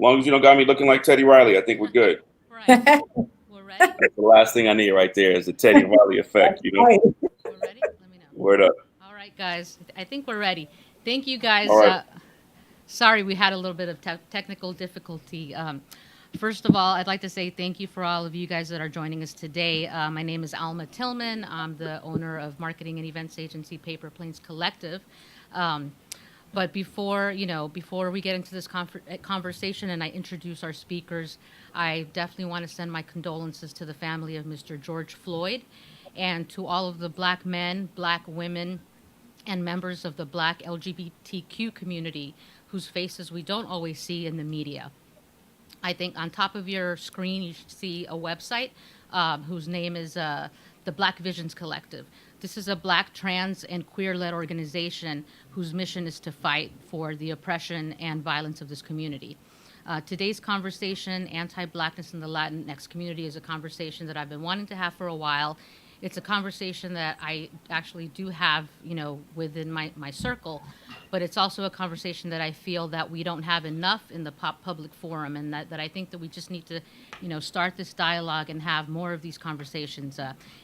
long as you don't got me looking like Teddy Riley, I think we're good. Right. We're ready? That's the last thing I need right there is the Teddy Riley effect, you know? We're ready? Let me know. Word up. All right, guys. I think we're ready. Thank you, guys. All right. Sorry, we had a little bit of technical difficulty. First of all, I'd like to say thank you for all of you guys that are joining us today. My name is Alma Tillman. I'm the owner of marketing and events agency Paper Planes Collective. But before we get into this conversation and I introduce our speakers, I definitely want to send my condolences to the family of Mr. George Floyd and to all of the Black men, Black women, and members of the Black LGBTQ community whose faces we don't always see in the media. I think on top of your screen you should see a website whose name is the Black Visions Collective. This is a Black, trans, and queer-led organization whose mission is to fight for the oppression and violence of this community. Today's conversation, Anti-Blackness in the Latinx community, is a conversation that I've been wanting to have for a while. It's a conversation that I actually do have, within my circle, but it's also a conversation that I feel that we don't have enough in the public forum, and that I think that we just need to, start this dialogue and have more of these conversations.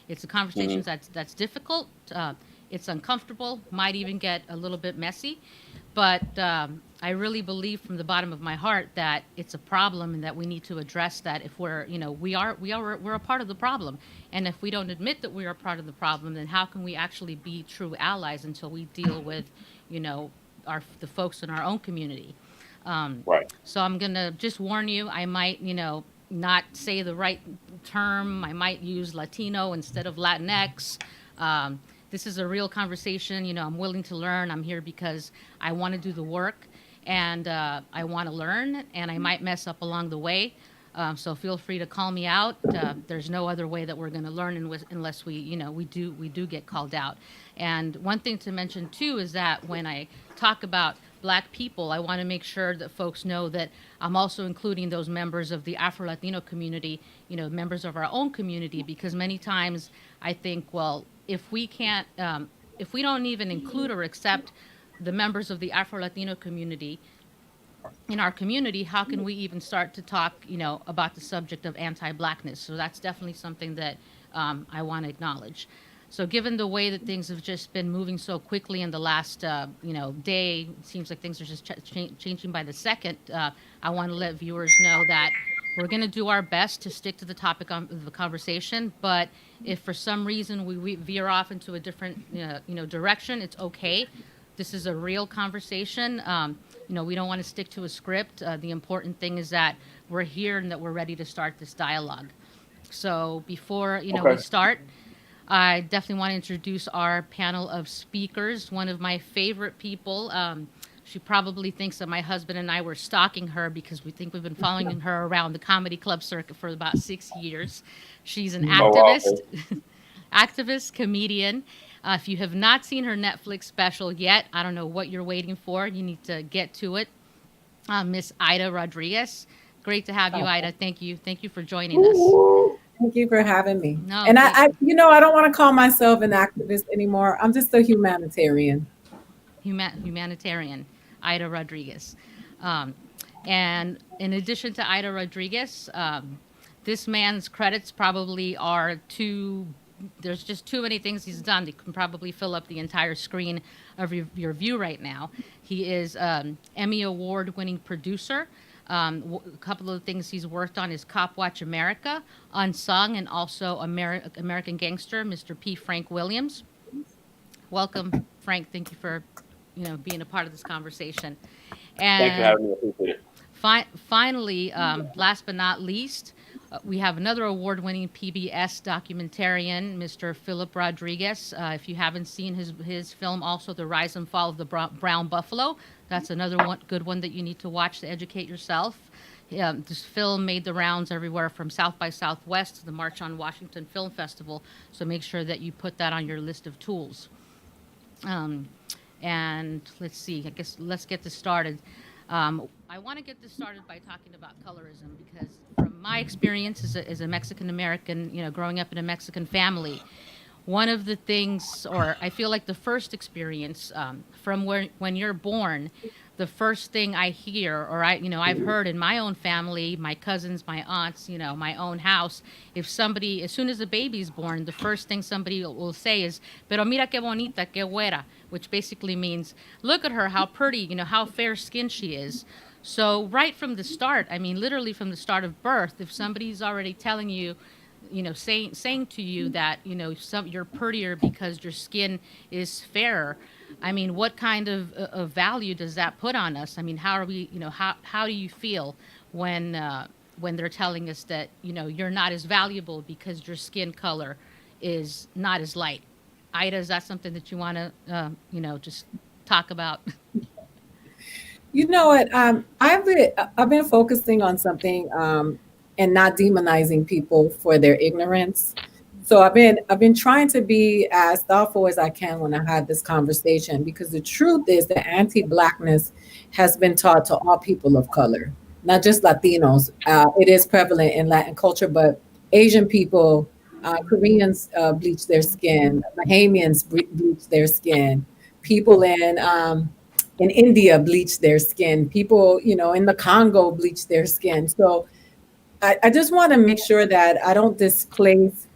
It's a conversation that's difficult, it's uncomfortable, might even get a little bit messy, but I really believe from the bottom of my heart that it's a problem and that we need to address that. If we're a part of the problem, and if we don't admit that we are part of the problem, then how can we actually be true allies until we deal with, the folks in our own community? Right. So I'm gonna just warn you. I might, not say the right term. I might use Latino instead of Latinx. This is a real conversation. I'm willing to learn. I'm here because I want to do the work, and I want to learn, and I might mess up along the way. So feel free to call me out. There's no other way that we're going to learn unless we do get called out. And one thing to mention too is that when I talk about Black people, I want to make sure that folks know that I'm also including those members of the Afro-Latino community, members of our own community, because many times I think, well, if we don't even include or accept the members of the Afro-Latino community in our community, how can we even start to talk, about the subject of anti-Blackness? So that's definitely something that I want to acknowledge. So given the way that things have just been moving so quickly in the last, day, it seems like things are just changing by the second, I want to let viewers know that we're going to do our best to stick to the topic of the conversation, but if for some reason we veer off into a different, direction, it's okay. This is a real conversation. We don't want to stick to a script. The important thing is that we're here and that we're ready to start this dialogue. So before, we start, I definitely want to introduce our panel of speakers. One of my favorite people. She probably thinks that my husband and I were stalking her because we think we've been following her around the comedy club circuit for about 6 years. She's an activist, activist, comedian. If you have not seen her Netflix special yet, I don't know what you're waiting for. You need to get to it. Miss Ida Rodriguez. Great to have you, Ida. Thank you. Thank you for joining us. Thank you for having me. No, and I don't want to call myself an activist anymore. I'm just a humanitarian. Humanitarian, Ida Rodriguez. And in addition to Ida Rodriguez, this man's credits probably are there's just too many things he's done. They can probably fill up the entire screen of your view right now. He is Emmy Award-winning producer. A couple of the things he's worked on is Cop Watch America, Unsung, and also American Gangster, Mr. P. Frank Williams. Welcome, Frank. Thank you for being a part of this conversation. And thanks for having me. I appreciate it. Finally, last but not least, we have another award-winning PBS documentarian, Mr. Philip Rodriguez. If you haven't seen his film, also The Rise and Fall of the Brown Buffalo, that's another good one that you need to watch to educate yourself. This film made the rounds everywhere from South by Southwest to the March on Washington Film Festival, so make sure that you put that on your list of tools. And let's see, I guess let's get this started. I want to get this started by talking about colorism because from my experience as a Mexican American, growing up in a Mexican family, one of the things, or I feel like the first experience from when you're born, the first thing I hear, or I've heard in my own family, my cousins, my aunts, my own house, if somebody, as soon as a baby's born, the first thing somebody will say is, "Pero mira qué bonita, qué güera," which basically means, "Look at her, how pretty, how fair-skinned she is." So right from the start, I mean, literally from the start of birth, if somebody's already telling you, saying to you that, you're prettier because your skin is fairer, I mean, what kind of value does that put on us? I mean, how are we, how do you feel when they're telling us that, you're not as valuable because your skin color is not as light? Ida, is that something that you want to, just talk about? You know what? I've been focusing on something and not demonizing people for their ignorance. So I've been trying to be as thoughtful as I can when I have this conversation, because the truth is that anti-Blackness has been taught to all people of color, not just Latinos. It is prevalent in Latin culture, but Asian people, Koreans bleach their skin, Bahamians bleach their skin, people in India bleach their skin, people in the Congo bleach their skin. So I just want to make sure that I don't displace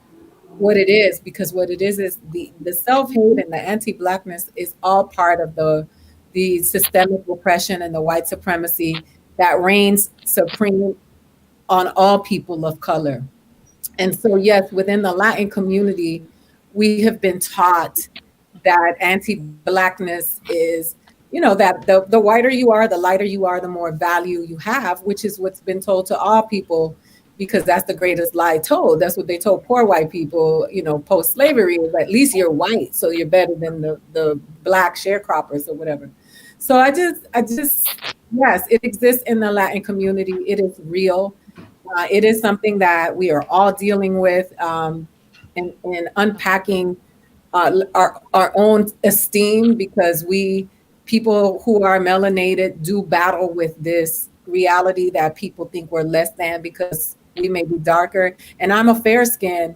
what it is, because what it is the self-hate and the anti-Blackness is all part of the systemic oppression and the white supremacy that reigns supreme on all people of color. And so, yes, within the Latin community, we have been taught that anti-Blackness is, that the whiter you are, the lighter you are, the more value you have, which is what's been told to all people, because that's the greatest lie told. That's what they told poor white people, post-slavery, is at least you're white, so you're better than the Black sharecroppers or whatever. So I just, yes, it exists in the Latin community. It is real. It is something that we are all dealing with, and unpacking our own esteem, because people who are melanated do battle with this reality that people think we're less than because we may be darker. And I'm a fair-skinned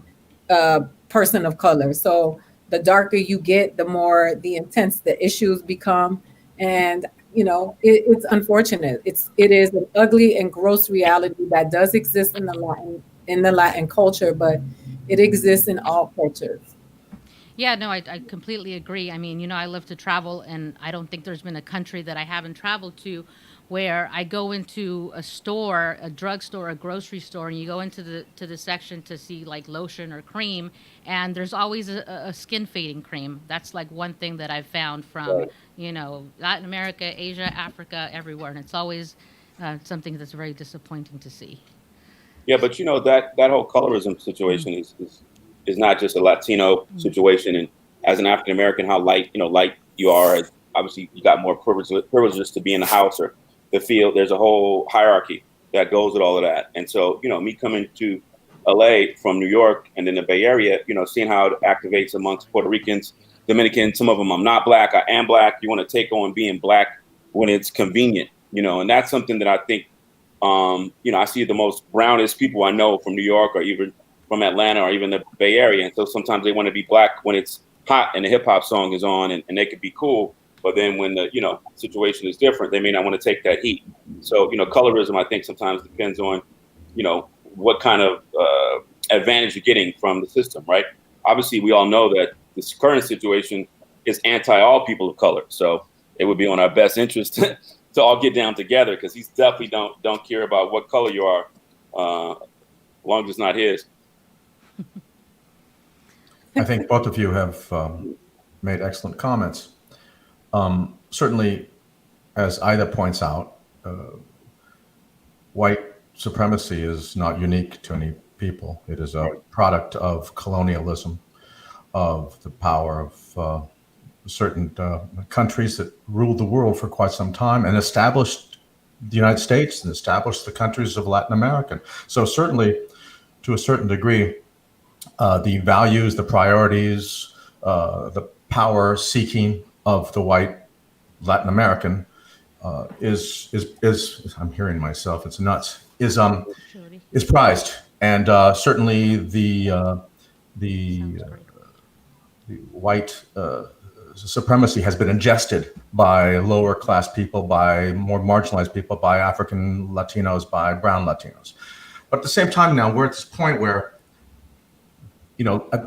person of color. So the darker you get, the more the intense the issues become. And it's unfortunate. It is an ugly and gross reality that does exist in the Latin culture, but it exists in all cultures. Yeah, no, I completely agree. I mean, I love to travel, and I don't think there's been a country that I haven't traveled to where I go into a store, a drugstore, a grocery store, and you go into the section to see like lotion or cream, and there's always a skin fading cream. That's like one thing that I've found from, Latin America, Asia, Africa, everywhere, and it's always something that's very disappointing to see. Yeah, but that whole colorism situation is not just a Latino situation. And as an African American, how light you are, obviously you got more privileges to be in the house or the field. There's a whole hierarchy that goes with all of that. And so, me coming to LA from New York and then the Bay Area, seeing how it activates amongst Puerto Ricans, Dominicans, some of them I'm not Black, I am Black. You want to take on being Black when it's convenient, and that's something that I think, I see the most brownest people I know from New York or even from Atlanta or even the Bay Area. And so sometimes they want to be Black when it's hot and the hip hop song is on and they could be cool. But then when the, situation is different, they may not want to take that heat. So, colorism, I think sometimes depends on, what kind of advantage you're getting from the system, right? Obviously, we all know that this current situation is anti all people of color. So it would be on our best interest to all get down together, because he's definitely don't care about what color you are, as long as it's not his. I think both of you have made excellent comments. Certainly, as Ida points out, white supremacy is not unique to any people. It is a product of colonialism, of the power of certain countries that ruled the world for quite some time and established the United States and established the countries of Latin America. So certainly, to a certain degree, the values, the priorities, the power seeking of the white Latin American is I'm hearing myself, it's nuts, is prized. And certainly the white supremacy has been ingested by lower class people, by more marginalized people, by African Latinos, by brown Latinos. But at the same time now, we're at this point where,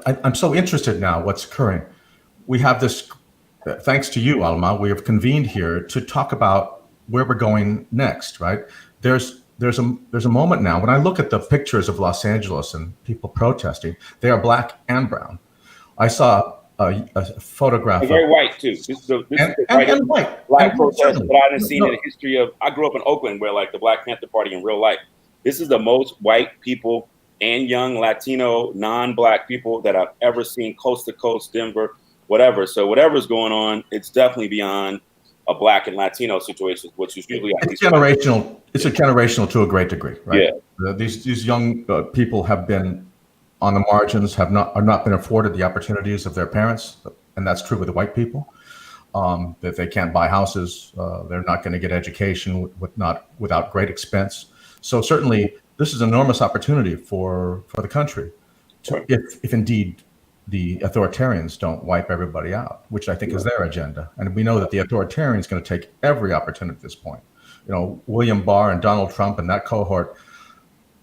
I'm so interested now what's occurring. We have this, thanks to you, Alma, we have convened here to talk about where we're going next, right? There's a moment now when I look at the pictures of Los Angeles and people protesting, they are black and brown. I saw a photograph. And very white too. This is the white black protest that I done seen in the history of. I grew up in Oakland, where like the Black Panther Party in real life. This is the most white people and young Latino, non-black people that I've ever seen, coast to coast, Denver, whatever. So whatever's going on, it's definitely beyond a black and Latino situation, which is usually it's generational. It's a generational to a great degree, right? Yeah. These young people have been on the margins, are not been afforded the opportunities of their parents, and that's true with the white people. That they can't buy houses, they're not going to get education without great expense. So certainly, this is an enormous opportunity for the country, if indeed the authoritarians don't wipe everybody out, which I think is their agenda. And we know that the authoritarian is going to take every opportunity at this point. William Barr and Donald Trump and that cohort,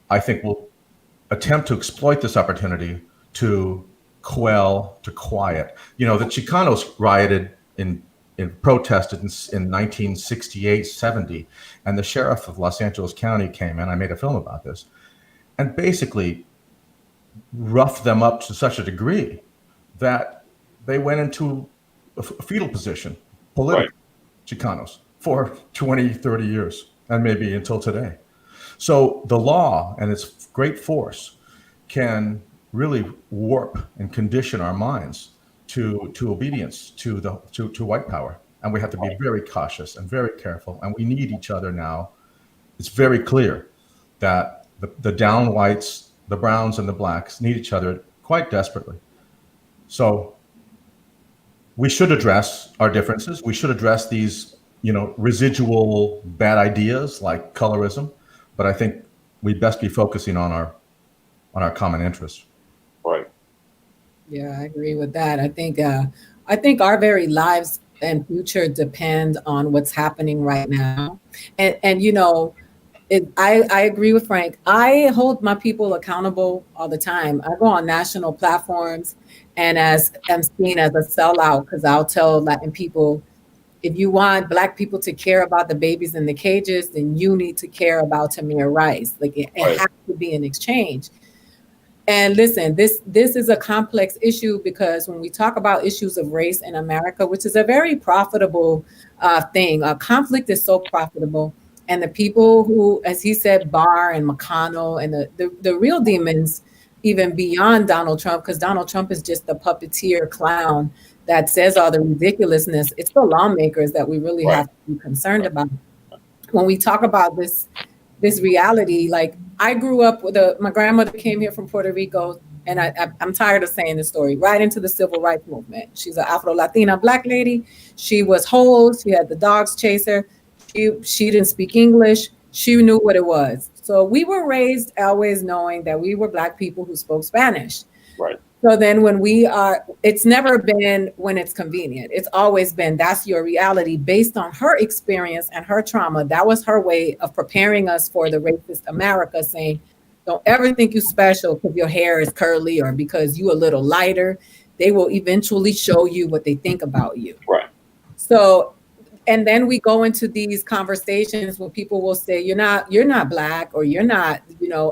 I think, will attempt to exploit this opportunity to quell, to quiet. The Chicanos rioted in protested in 1968, 70, and the sheriff of Los Angeles County came in. I made a film about this, and basically roughed them up to such a degree that they went into a fetal position, politically, Chicanos, for 20, 30 years, and maybe until today. So the law and its great force can really warp and condition our minds to obedience to white power. And we have to be very cautious and very careful. And we need each other now. It's very clear that the down whites, the browns and the blacks need each other quite desperately. So we should address our differences. We should address these, residual bad ideas like colorism. But I think we'd best be focusing on our common interests. Right. Yeah, I agree with that. I think our very lives and future depend on what's happening right now. And I agree with Frank. I hold my people accountable all the time. I go on national platforms and I'm seen as a sellout because I'll tell Latin people, if you want Black people to care about the babies in the cages, then you need to care about Tamir Rice. Like it has to be an exchange. And listen, this is a complex issue because when we talk about issues of race in America, which is a very profitable thing, conflict is so profitable. And the people who, as he said, Barr and McConnell and the real demons, even beyond Donald Trump, because Donald Trump is just the puppeteer clown that says all the ridiculousness. It's the lawmakers that we really have to be concerned about. When we talk about this reality, like I grew up with my grandmother came here from Puerto Rico, and I'm tired of saying this story, right into the civil rights movement. She's an Afro-Latina Black lady. She was hosed. She had the dogs chase her. She didn't speak English. She knew what it was. So we were raised always knowing that we were Black people who spoke Spanish. Right. So then it's never been when it's convenient. It's always been, that's your reality based on her experience and her trauma. That was her way of preparing us for the racist America, saying, don't ever think you're special because your hair is curly or because you a little lighter. They will eventually show you what they think about you. Right. So, and then we go into these conversations where people will say, you're not Black or you're not,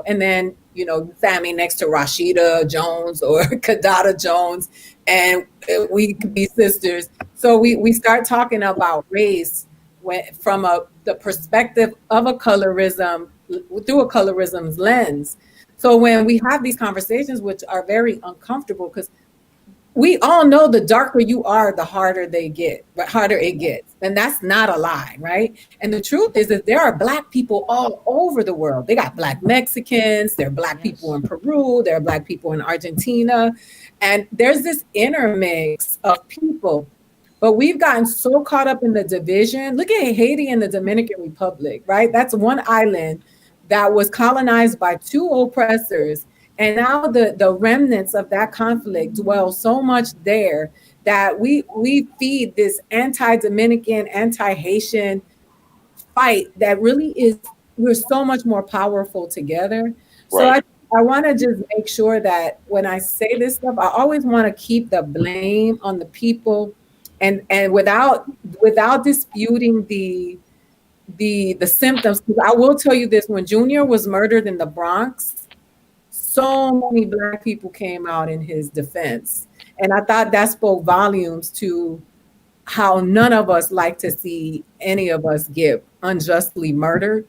and then, family next to Rashida Jones or Kadada Jones, and we could be sisters. So we start talking about race from the perspective of a colorism, through a colorism's lens. So when we have these conversations, which are very uncomfortable, because we all know the darker you are, the harder it gets. And that's not a lie, right? And the truth is that there are Black people all over the world. They got Black Mexicans, there are Black people in Peru, there are Black people in Argentina. And there's this intermix of people. But we've gotten so caught up in the division. Look at Haiti and the Dominican Republic, right? That's one island that was colonized by two oppressors. And now the remnants of that conflict dwell so much there that we feed this anti-Dominican, anti-Haitian fight that really is, we're so much more powerful together. So Right. I want to just make sure that when I say this stuff, I always want to keep the blame on the people, and without disputing the symptoms. Because I will tell you this: when Junior was murdered in the Bronx, so many Black people came out in his defense, and I thought that spoke volumes to how none of us like to see any of us get unjustly murdered.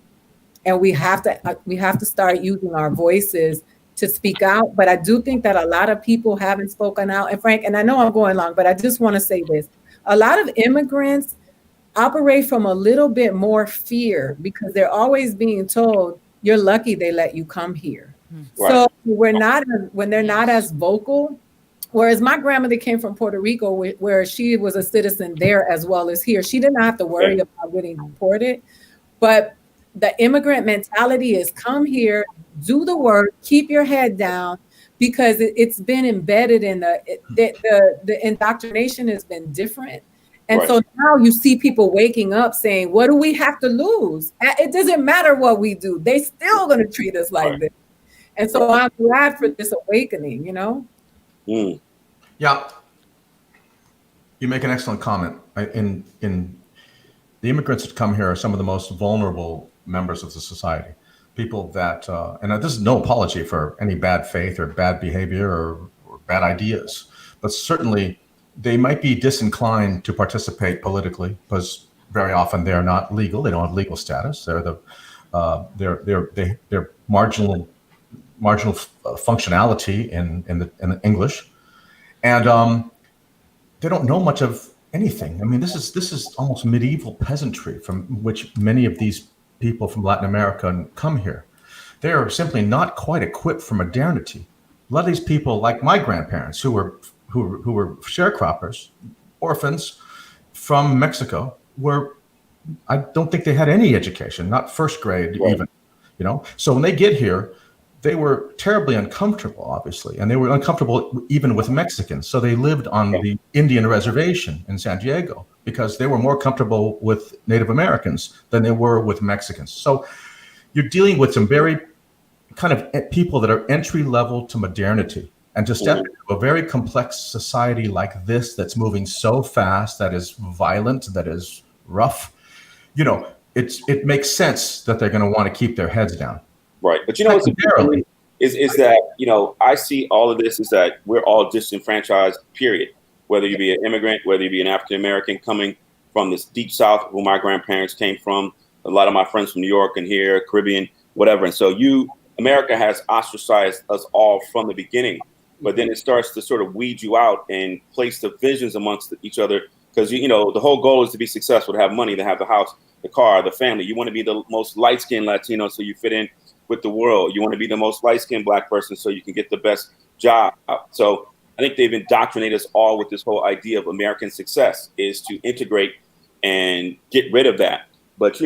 And we have to start using our voices to speak out. But I do think that a lot of people haven't spoken out. And Frank, and I know I'm going long, but I just want to say this: a lot of immigrants operate from a little bit more fear because they're always being told, you're lucky they let you come here. Right. So when they're not as vocal. Whereas my grandmother came from Puerto Rico, where she was a citizen there as well as here. She did not have to worry about getting deported. But the immigrant mentality is come here, do the work, keep your head down, because it's been embedded in the indoctrination has been different. And Right. so now you see people waking up saying, what do we have to lose? It doesn't matter what we do. They still going to treat us like this. And so I'm glad for this awakening, you know? Mm. Yeah, you make an excellent comment. In the immigrants that come here are some of the most vulnerable members of the society. People that, and this is no apology for any bad faith or bad behavior or bad ideas, but certainly they might be disinclined to participate politically because very often they are not legal. They don't have legal status. They're marginal functionality in English, and they don't know much of anything. I mean, this is almost medieval peasantry from which many of these people from Latin America come here. They are simply not quite equipped for modernity. A lot of these people, like my grandparents, who were sharecroppers, orphans from Mexico, I don't think they had any education, not first grade even. So when they get here, they were terribly uncomfortable, obviously, and they were uncomfortable even with Mexicans. So they lived on the Indian reservation in San Diego because they were more comfortable with Native Americans than they were with Mexicans. So you're dealing with some very kind of people that are entry level to modernity, and to step into a very complex society like this that's moving so fast, that is violent, that is rough, it makes sense that they're going to want to keep their heads down. Right. But what's important is that, I see all of this is that we're all disenfranchised, period. Whether you be an immigrant, whether you be an African-American coming from this deep South, where my grandparents came from, a lot of my friends from New York and here, Caribbean, whatever. And so America has ostracized us all from the beginning, but then it starts to sort of weed you out and place divisions amongst each other. Because, the whole goal is to be successful, to have money, to have the house, the car, the family. You want to be the most light-skinned Latino so you fit in with the world. You want to be the most light-skinned Black person so you can get the best job. So I think they've indoctrinated us all with this whole idea of American success is to integrate and get rid of that. But,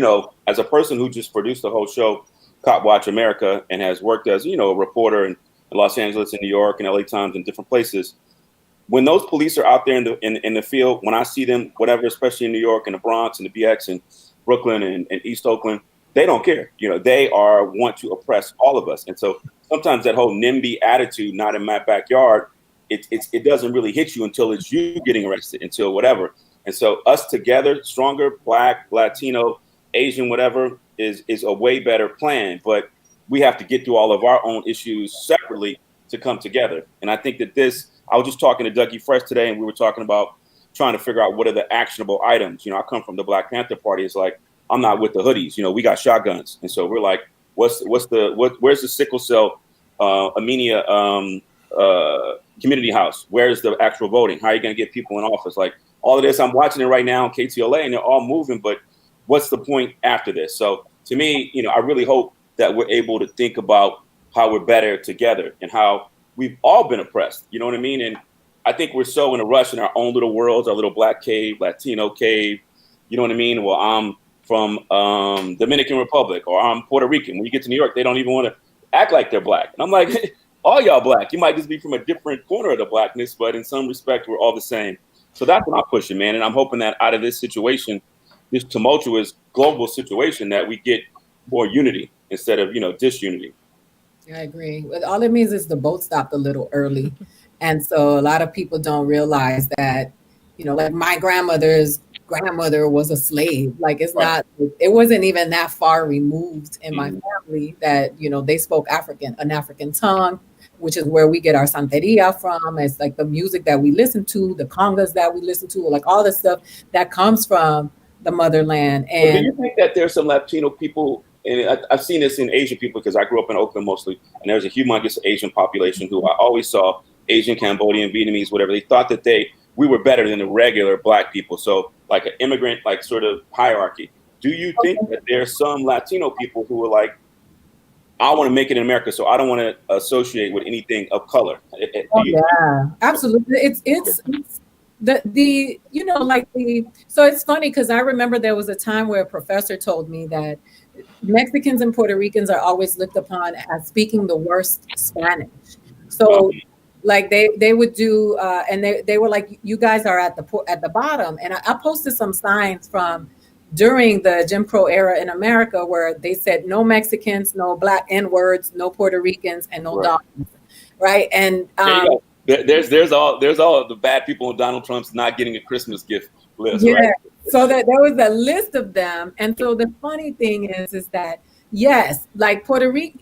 as a person who just produced the whole show, Cop Watch America, and has worked as, a reporter in Los Angeles and New York and LA Times and different places, when those police are out there in the field, when I see them, whatever, especially in New York and the Bronx and the BX and Brooklyn and East Oakland, they don't care. They want to oppress all of us. And so sometimes that whole NIMBY attitude, not in my backyard, it doesn't really hit you until it's you getting arrested, until whatever. And so us together, stronger, Black, Latino, Asian, whatever, is a way better plan. But we have to get through all of our own issues separately to come together. And I think that I was just talking to Dougie Fresh today, and we were talking about trying to figure out what are the actionable items. I come from the Black Panther Party. It's like, I'm not with the hoodies. We got shotguns. And so we're like, where's the sickle cell anemia community house? Where's the actual voting? How are you going to get people in office? Like all of this, I'm watching it right now on KTLA, and they're all moving, but what's the point after this? So to me, I really hope that we're able to think about how we're better together and how we've all been oppressed. You know what I mean? And I think we're so in a rush in our own little worlds, our little Black cave, Latino cave. You know what I mean? Well, I'm from Dominican Republic, or I'm Puerto Rican. When you get to New York, they don't even want to act like they're Black. And I'm like, all y'all Black. You might just be from a different corner of the Blackness, but in some respect, we're all the same. So that's what I'm pushing, man. And I'm hoping that out of this situation, this tumultuous global situation, that we get more unity instead of, disunity. I agree. But all it means is the boat stopped a little early. And so a lot of people don't realize that, like my grandmother's grandmother was a slave. Like it wasn't even that far removed in my family that, they spoke an African tongue, which is where we get our Santeria from. It's like the music that we listen to, the congas that we listen to, like all the stuff that comes from the motherland. And do you think that there's some Latino people, and I've seen this in Asian people because I grew up in Oakland mostly, and there's a humongous Asian population who I always saw, Asian, Cambodian, Vietnamese, whatever. They thought that we were better than the regular Black people. So like an immigrant, like sort of hierarchy. Do you think that there's some Latino people who are like, I want to make it in America, so I don't want to associate with anything of color? Yeah, absolutely. It's so it's funny because I remember there was a time where a professor told me that Mexicans and Puerto Ricans are always looked upon as speaking the worst Spanish. So like they would do, and they were like, you guys are at the bottom. And I posted some signs from during the Jim Crow era in America where they said no Mexicans, no Black N-words, no Puerto Ricans, and no dogs. Right. And there's all the bad people on Donald Trump's not getting a Christmas gift list. Yeah. Right? So that there was a list of them. And so the funny thing is that, yes, like Puerto Rico,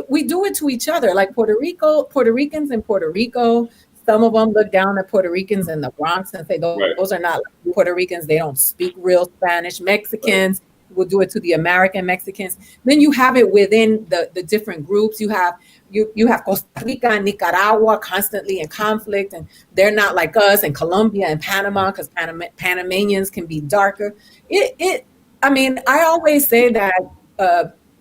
we do it to each other. Like Puerto Ricans in Puerto Rico, some of them look down at Puerto Ricans in the Bronx and say, those are not like Puerto Ricans. They don't speak real Spanish. Mexicans will do it to the American Mexicans. Then you have it within the different groups. You have Costa Rica and Nicaragua constantly in conflict, and they're not like us, and Colombia and Panama, because Panamanians can be darker. I always say that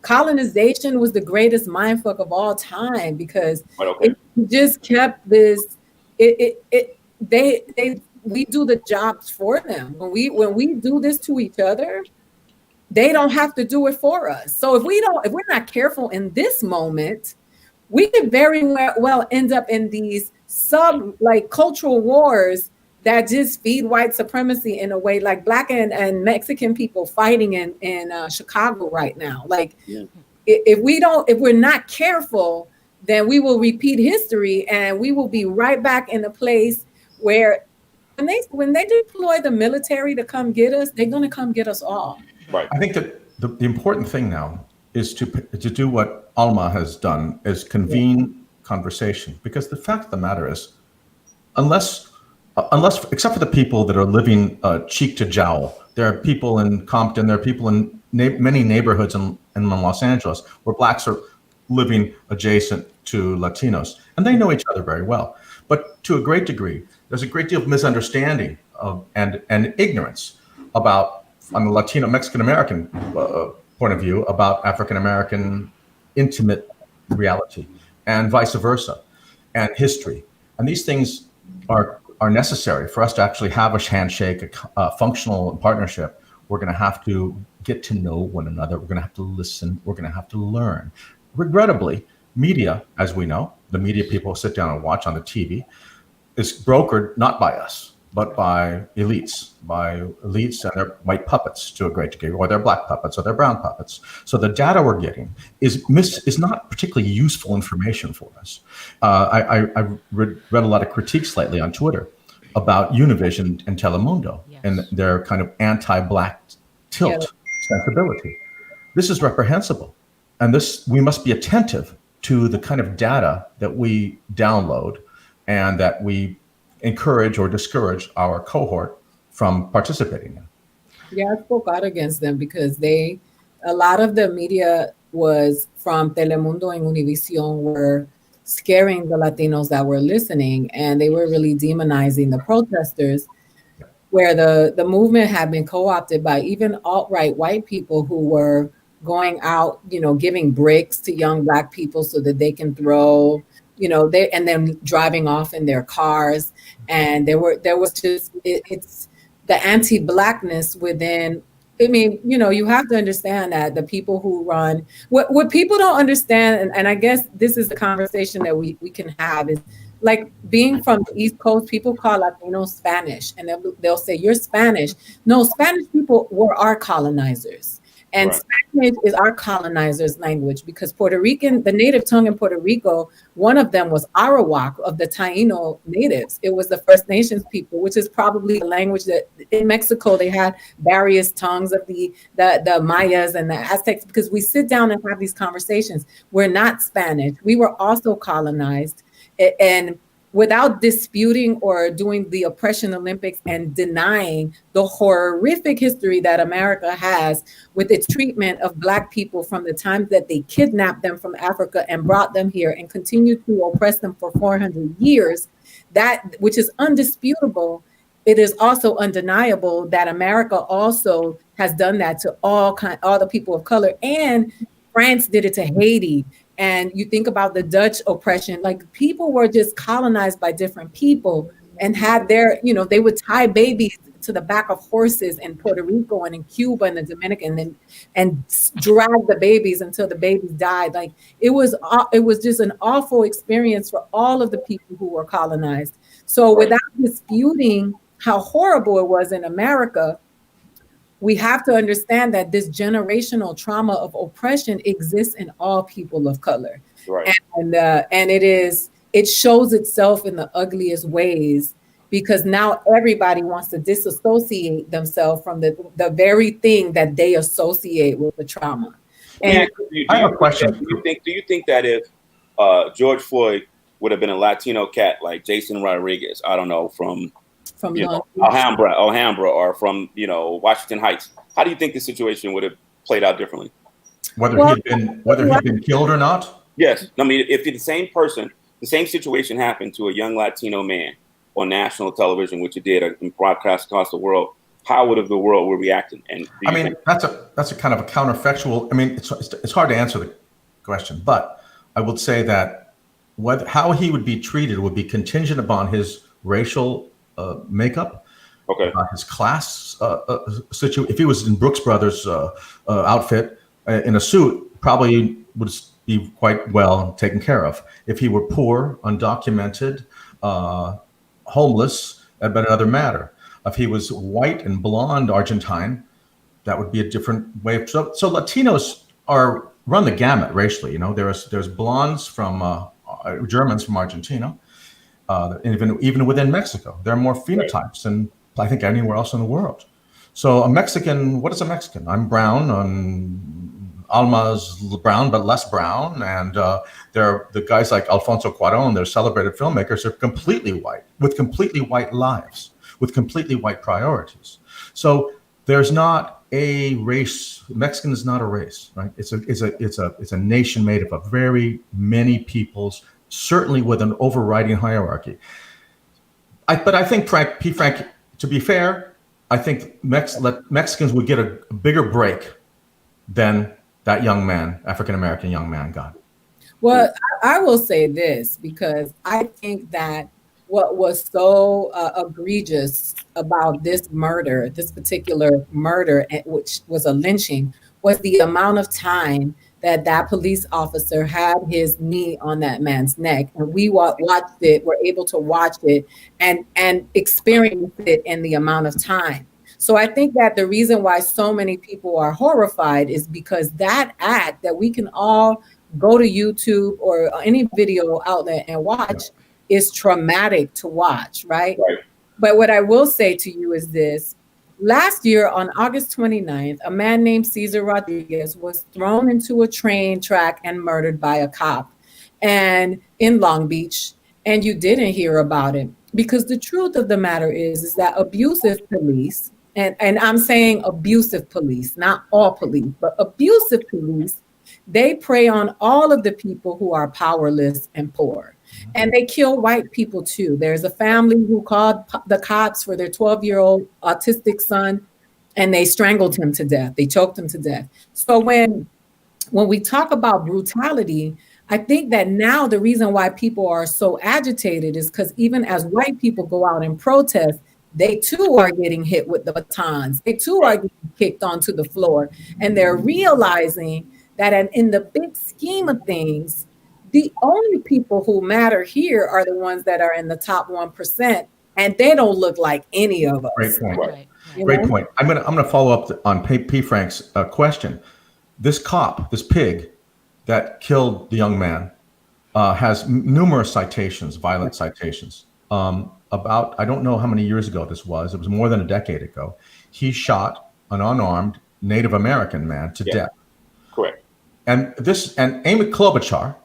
colonization was the greatest mindfuck of all time because it just kept this. We do the jobs for them. When we do this to each other, they don't have to do it for us. So if we're not careful in this moment, we could very well end up in these cultural wars that just feed white supremacy in a way, like Black and Mexican people fighting in Chicago right now. If we're not careful, then we will repeat history and we will be right back in a place where when they deploy the military to come get us, they're going to come get us all. Right. I think that the important thing now is to do what Alma has done, is convene conversation. Because the fact of the matter is, unless except for the people that are living cheek to jowl, there are people in Compton, there are people in many neighborhoods in Los Angeles where Blacks are living adjacent to Latinos, and they know each other very well. But to a great degree, there's a great deal of misunderstanding and ignorance about, on the Latino Mexican American point of view, about African American intimate reality, and vice versa, and history. And these things are necessary for us to actually have a handshake, a functional partnership. We're going to have to get to know one another. We're going to have to listen. We're going to have to learn. Regrettably, media, as we know, the media people sit down and watch on the TV, is brokered not by us, but by elites and their white puppets to a great degree, or their Black puppets or their brown puppets. So the data we're getting is not particularly useful information for us. I read a lot of critiques lately on Twitter about Univision and Telemundo and their kind of anti-Black tilt sensibility. This is reprehensible. And we must be attentive to the kind of data that we download and that we encourage or discourage our cohort from participating in. Yeah, I spoke out against them because a lot of the media was from Telemundo and Univision were scaring the Latinos that were listening, and they were really demonizing the protesters, where the movement had been co-opted by even alt-right white people who were going out, giving bricks to young Black people so that they can throw, and then driving off in their cars. And it's the anti-Blackness within. I mean, you have to understand that the people who what people don't understand, and I guess this is the conversation that we can have, is like being from the East Coast, people call Latinos Spanish, and they'll say, you're Spanish. No, Spanish people were our colonizers. And Right. Spanish is our colonizers' language, because Puerto Rican, the native tongue in Puerto Rico, one of them was Arawak of the Taino natives. It was the First Nations people, which is probably a language that in Mexico they had various tongues of the Mayas and the Aztecs, because we sit down and have these conversations. We're not Spanish. We were also colonized. And without disputing or doing the oppression Olympics and denying the horrific history that America has with its treatment of Black people from the time that they kidnapped them from Africa and brought them here and continued to oppress them for 400 years, that which is undisputable. It is also undeniable that America also has done that to all the people of color, and France did it to Haiti. And you think about the Dutch oppression, like people were just colonized by different people and had their, they would tie babies to the back of horses in Puerto Rico and in Cuba and the Dominican, and drag the babies until the babies died. Like it was just an awful experience for all of the people who were colonized. So without disputing how horrible it was in America, we have to understand that this generational trauma of oppression exists in all people of color. Right. And it shows itself in the ugliest ways, because now everybody wants to disassociate themselves from the very thing that they associate with the trauma. And I have a question. Do you think that if George Floyd would have been a Latino cat like Jason Rodriguez, I don't know, from Alhambra, or from Washington Heights, how do you think the situation would have played out differently? Whether he'd been killed or not? Yes. I mean, if the same situation happened to a young Latino man on national television, which it did, and broadcast across the world, how would the world react? And that's a kind of a counterfactual. I mean, it's hard to answer the question, but I would say that how he would be treated would be contingent upon his racial makeup, his class situation. If he was in Brooks Brothers outfit in a suit, probably would be quite well taken care of. If he were poor, undocumented, homeless, that'd be another matter. If he was white and blonde Argentine, that would be a different way. So Latinos run the gamut racially. There's blondes from Germans from Argentina. Even within Mexico, there are more phenotypes than I think anywhere else in the world. So a Mexican, what is a Mexican? I'm brown, Alma's brown, but less brown. And there are the guys like Alfonso Cuarón, they're celebrated filmmakers, they're completely white, with completely white lives, with completely white priorities. So there's not a race. Mexican is not a race, right? It's a nation made up of very many peoples, certainly with an overriding hierarchy. But I think, Frank, to be fair, I think Mexicans would get a bigger break than that young man, African-American young man, got. Well, I will say this, because I think that what was so egregious about this particular murder, which was a lynching, was the amount of time that police officer had his knee on that man's neck. And we watched it, were able to watch it and experience it in the amount of time. So I think that the reason why so many people are horrified is because that act that we can all go to YouTube or any video outlet and watch is traumatic to watch, right? But what I will say to you is this. Last year on August 29th, a man named Cesar Rodriguez was thrown into a train track and murdered by a cop and in Long Beach. And you didn't hear about it, because the truth of the matter is that abusive police, and I'm saying abusive police, not all police, but abusive police, they prey on all of the people who are powerless and poor. And they kill white people too. There's a family who called the cops for their 12-year-old autistic son, and they strangled him to death. They choked him to death. So when we talk about brutality, I think that now the reason why people are so agitated is because even as white people go out and protest, they too are getting hit with the batons. They too are getting kicked onto the floor. And they're realizing that in the big scheme of things, the only people who matter here are the ones that are in the top 1%, and they don't look like any of us. Great point. Right. Great point. I'm gonna follow up on P. Frank's question. This cop, this pig that killed the young man, has numerous citations, violent citations. About, I don't know how many years ago this was. It was more than a decade ago. He shot an unarmed Native American man to death. Correct. And Amy Klobuchar,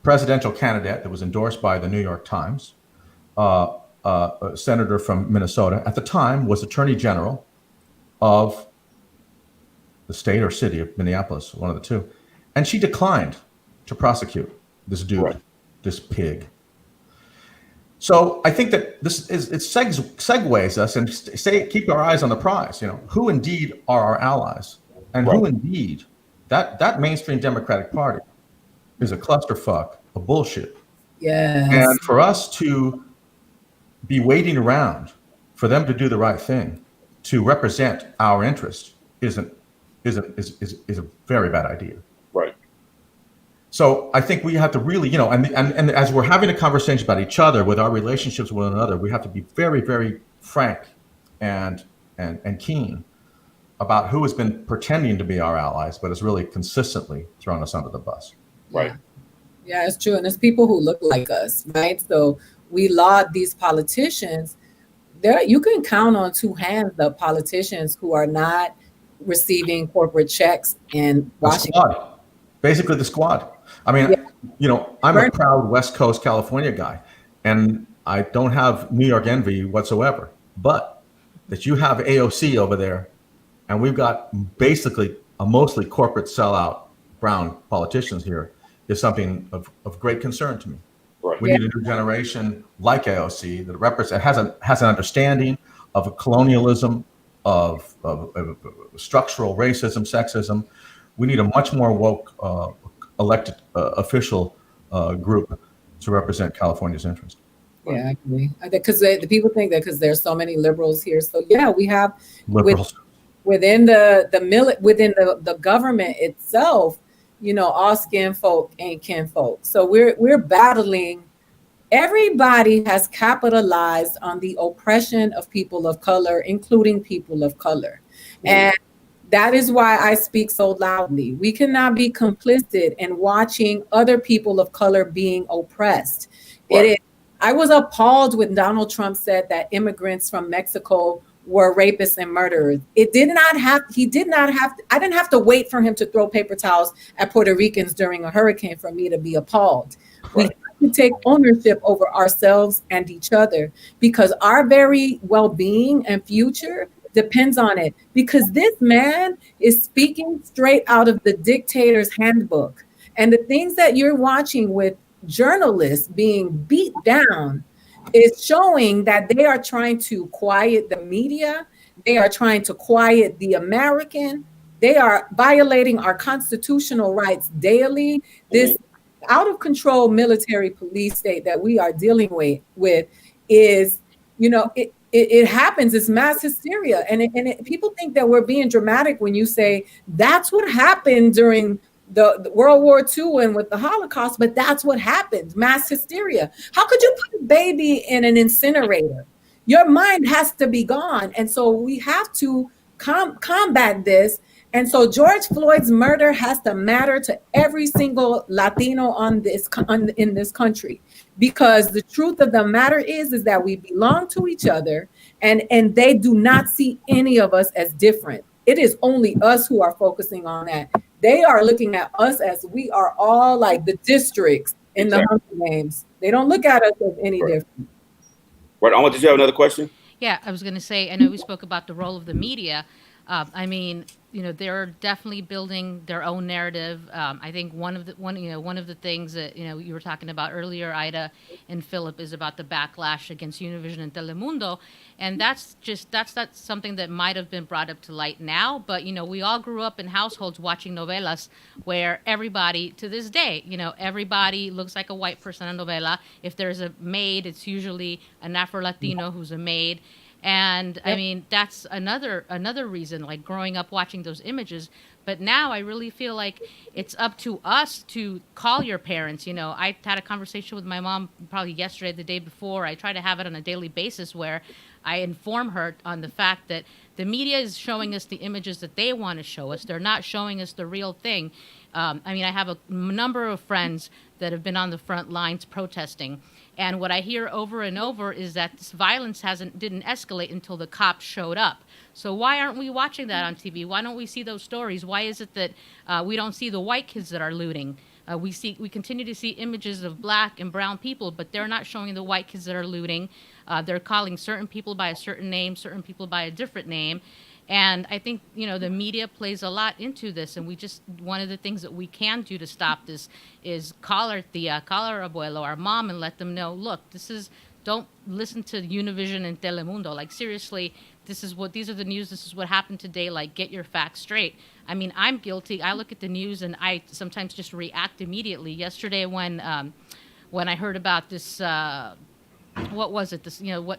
presidential candidate that was endorsed by the New York Times, a senator from Minnesota, at the time was Attorney General of the state or city of Minneapolis, one of the two. And she declined to prosecute this dude, this pig. So I think that it segues us and keep our eyes on the prize. Who indeed are our allies, and who indeed that mainstream Democratic Party is a clusterfuck, a bullshit. Yes. And for us to be waiting around for them to do the right thing, to represent our interest, is a very bad idea. Right. So I think we have to really, and as we're having a conversation about each other, with our relationships with one another, we have to be very, very frank and keen about who has been pretending to be our allies, but has really consistently thrown us under the bus. Right. Yeah, it's true. And there's people who look like us, right? So we laud these politicians. You can count on two hands the politicians who are not receiving corporate checks in Washington. The squad. Basically the squad. I mean, I'm a proud West Coast California guy, and I don't have New York envy whatsoever. But that you have AOC over there, and we've got basically a mostly corporate sellout brown politicians here, is something of great concern to me. Right. We need a new generation like AOC that has an understanding of colonialism, of structural racism, sexism. We need a much more woke elected official group to represent California's interest. Yeah, I agree. Because the people think that because there's so many liberals here. So yeah, we have Liberals. within the government itself, all skin folk ain't kin folk. So we're battling. Everybody has capitalized on the oppression of people of color, including people of color. And that is why I speak so loudly. We cannot be complicit in watching other people of color being oppressed. Right. I was appalled when Donald Trump said that immigrants from Mexico were rapists and murderers. I didn't have to wait for him to throw paper towels at Puerto Ricans during a hurricane for me to be appalled. Right. We have to take ownership over ourselves and each other, because our very well-being and future depends on it. Because this man is speaking straight out of the dictator's handbook. And the things that you're watching with journalists being beat down is showing that they are trying to quiet the media. They are trying to quiet the American. They are violating our constitutional rights daily. This out of control military police state that we are dealing with is, it happens. It's mass hysteria. And people think that we're being dramatic when you say that's what happened during the World War II and with the Holocaust, but that's what happened, mass hysteria. How could you put a baby in an incinerator? Your mind has to be gone. And so we have to combat this. And so George Floyd's murder has to matter to every single Latino in this country, because the truth of the matter is that we belong to each other, and they do not see any of us as different. It is only us who are focusing on that. They are looking at us as we are all like the districts in the Hunger Games. They don't look at us as any different. Right. Alma, did you have another question? Yeah, I was going to say, I know we spoke about the role of the media. They're definitely building their own narrative. I think one of the things that you were talking about earlier, Ida and Philip, is about the backlash against Univision and Telemundo, and that's something that might have been brought up to light now. But we all grew up in households watching novelas where everybody, to this day, everybody looks like a white person in a novela. If there's a maid, it's usually an Afro-Latino who's a maid. And I mean, that's another reason, like growing up watching those images. But now I really feel like it's up to us to call your parents. You know, I had a conversation with my mom probably yesterday, the day before. I try to have it on a daily basis where I inform her on the fact that the media is showing us the images that they want to show us. They're not showing us the real thing. I mean, I have a number of friends that have been on the front lines protesting. And what I hear over and over is that this violence didn't escalate until the cops showed up. So why aren't we watching that on TV? Why don't we see those stories? Why is it that we don't see the white kids that are looting? We continue to see images of black and brown people, but they're not showing the white kids that are looting. They're calling certain people by a certain name, certain people by a different name. And I think, you know, the media plays a lot into this. And one of the things that we can do to stop this is call our abuelo, our mom, and let them know, look, don't listen to Univision and Telemundo. Like, seriously, these are the news. This is what happened today. Like, get your facts straight. I mean, I'm guilty. I look at the news and I sometimes just react immediately. Yesterday when I heard about this, what was it? This, you know,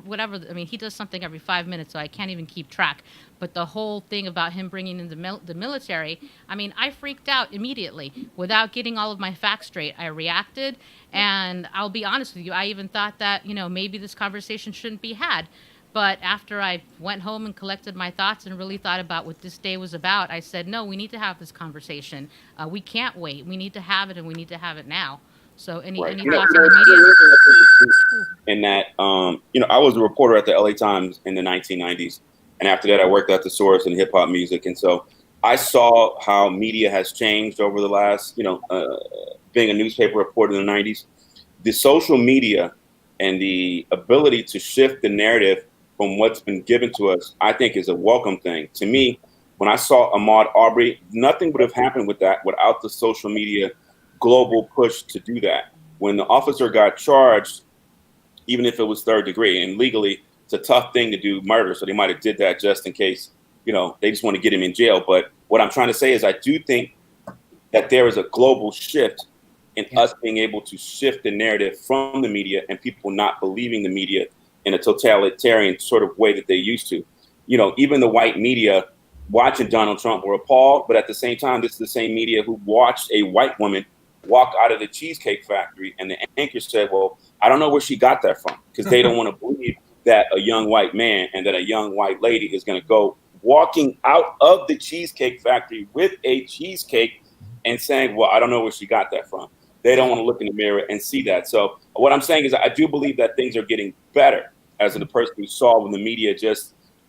whatever. I mean, he does something every 5 minutes, so I can't even keep track. But the whole thing about him bringing in the military, I mean, I freaked out immediately without getting all of my facts straight. I reacted, and I'll be honest with you, I even thought that, you know, maybe this conversation shouldn't be had. But after I went home and collected my thoughts and really thought about what this day was about, I said, no, we need to have this conversation. We can't wait. We need to have it, and we need to have it now. So any thoughts on the media? In that, you know, I was a reporter at the LA Times in the 1990s. And after that, I worked at The Source in hip hop music. And so I saw how media has changed over the last, you know, being a newspaper reporter in the 90s. The social media and the ability to shift the narrative from what's been given to us, I think is a welcome thing. To me, when I saw Ahmaud Arbery, nothing would have happened with that without the social media global push to do that. When the officer got charged, even if it was third degree, and legally it's a tough thing to do murder, so they might have did that just in case, you know, they just want to get him in jail. But what I'm trying to say is I do think that there is a global shift in us being able to shift the narrative from the media and people not believing the media in a totalitarian sort of way that they used to. You know, even the white media watching Donald Trump were appalled, but at the same time, this is the same media who watched a white woman walk out of the Cheesecake Factory, and the anchor said, well, I don't know where she got that from, because they don't want to believe that a young white man and that a young white lady is going to go walking out of the Cheesecake Factory with a cheesecake and saying, well, I don't know where she got that from. They don't want to look in the mirror and see that. So what I'm saying is I do believe that things are getting better. As the person who saw when the media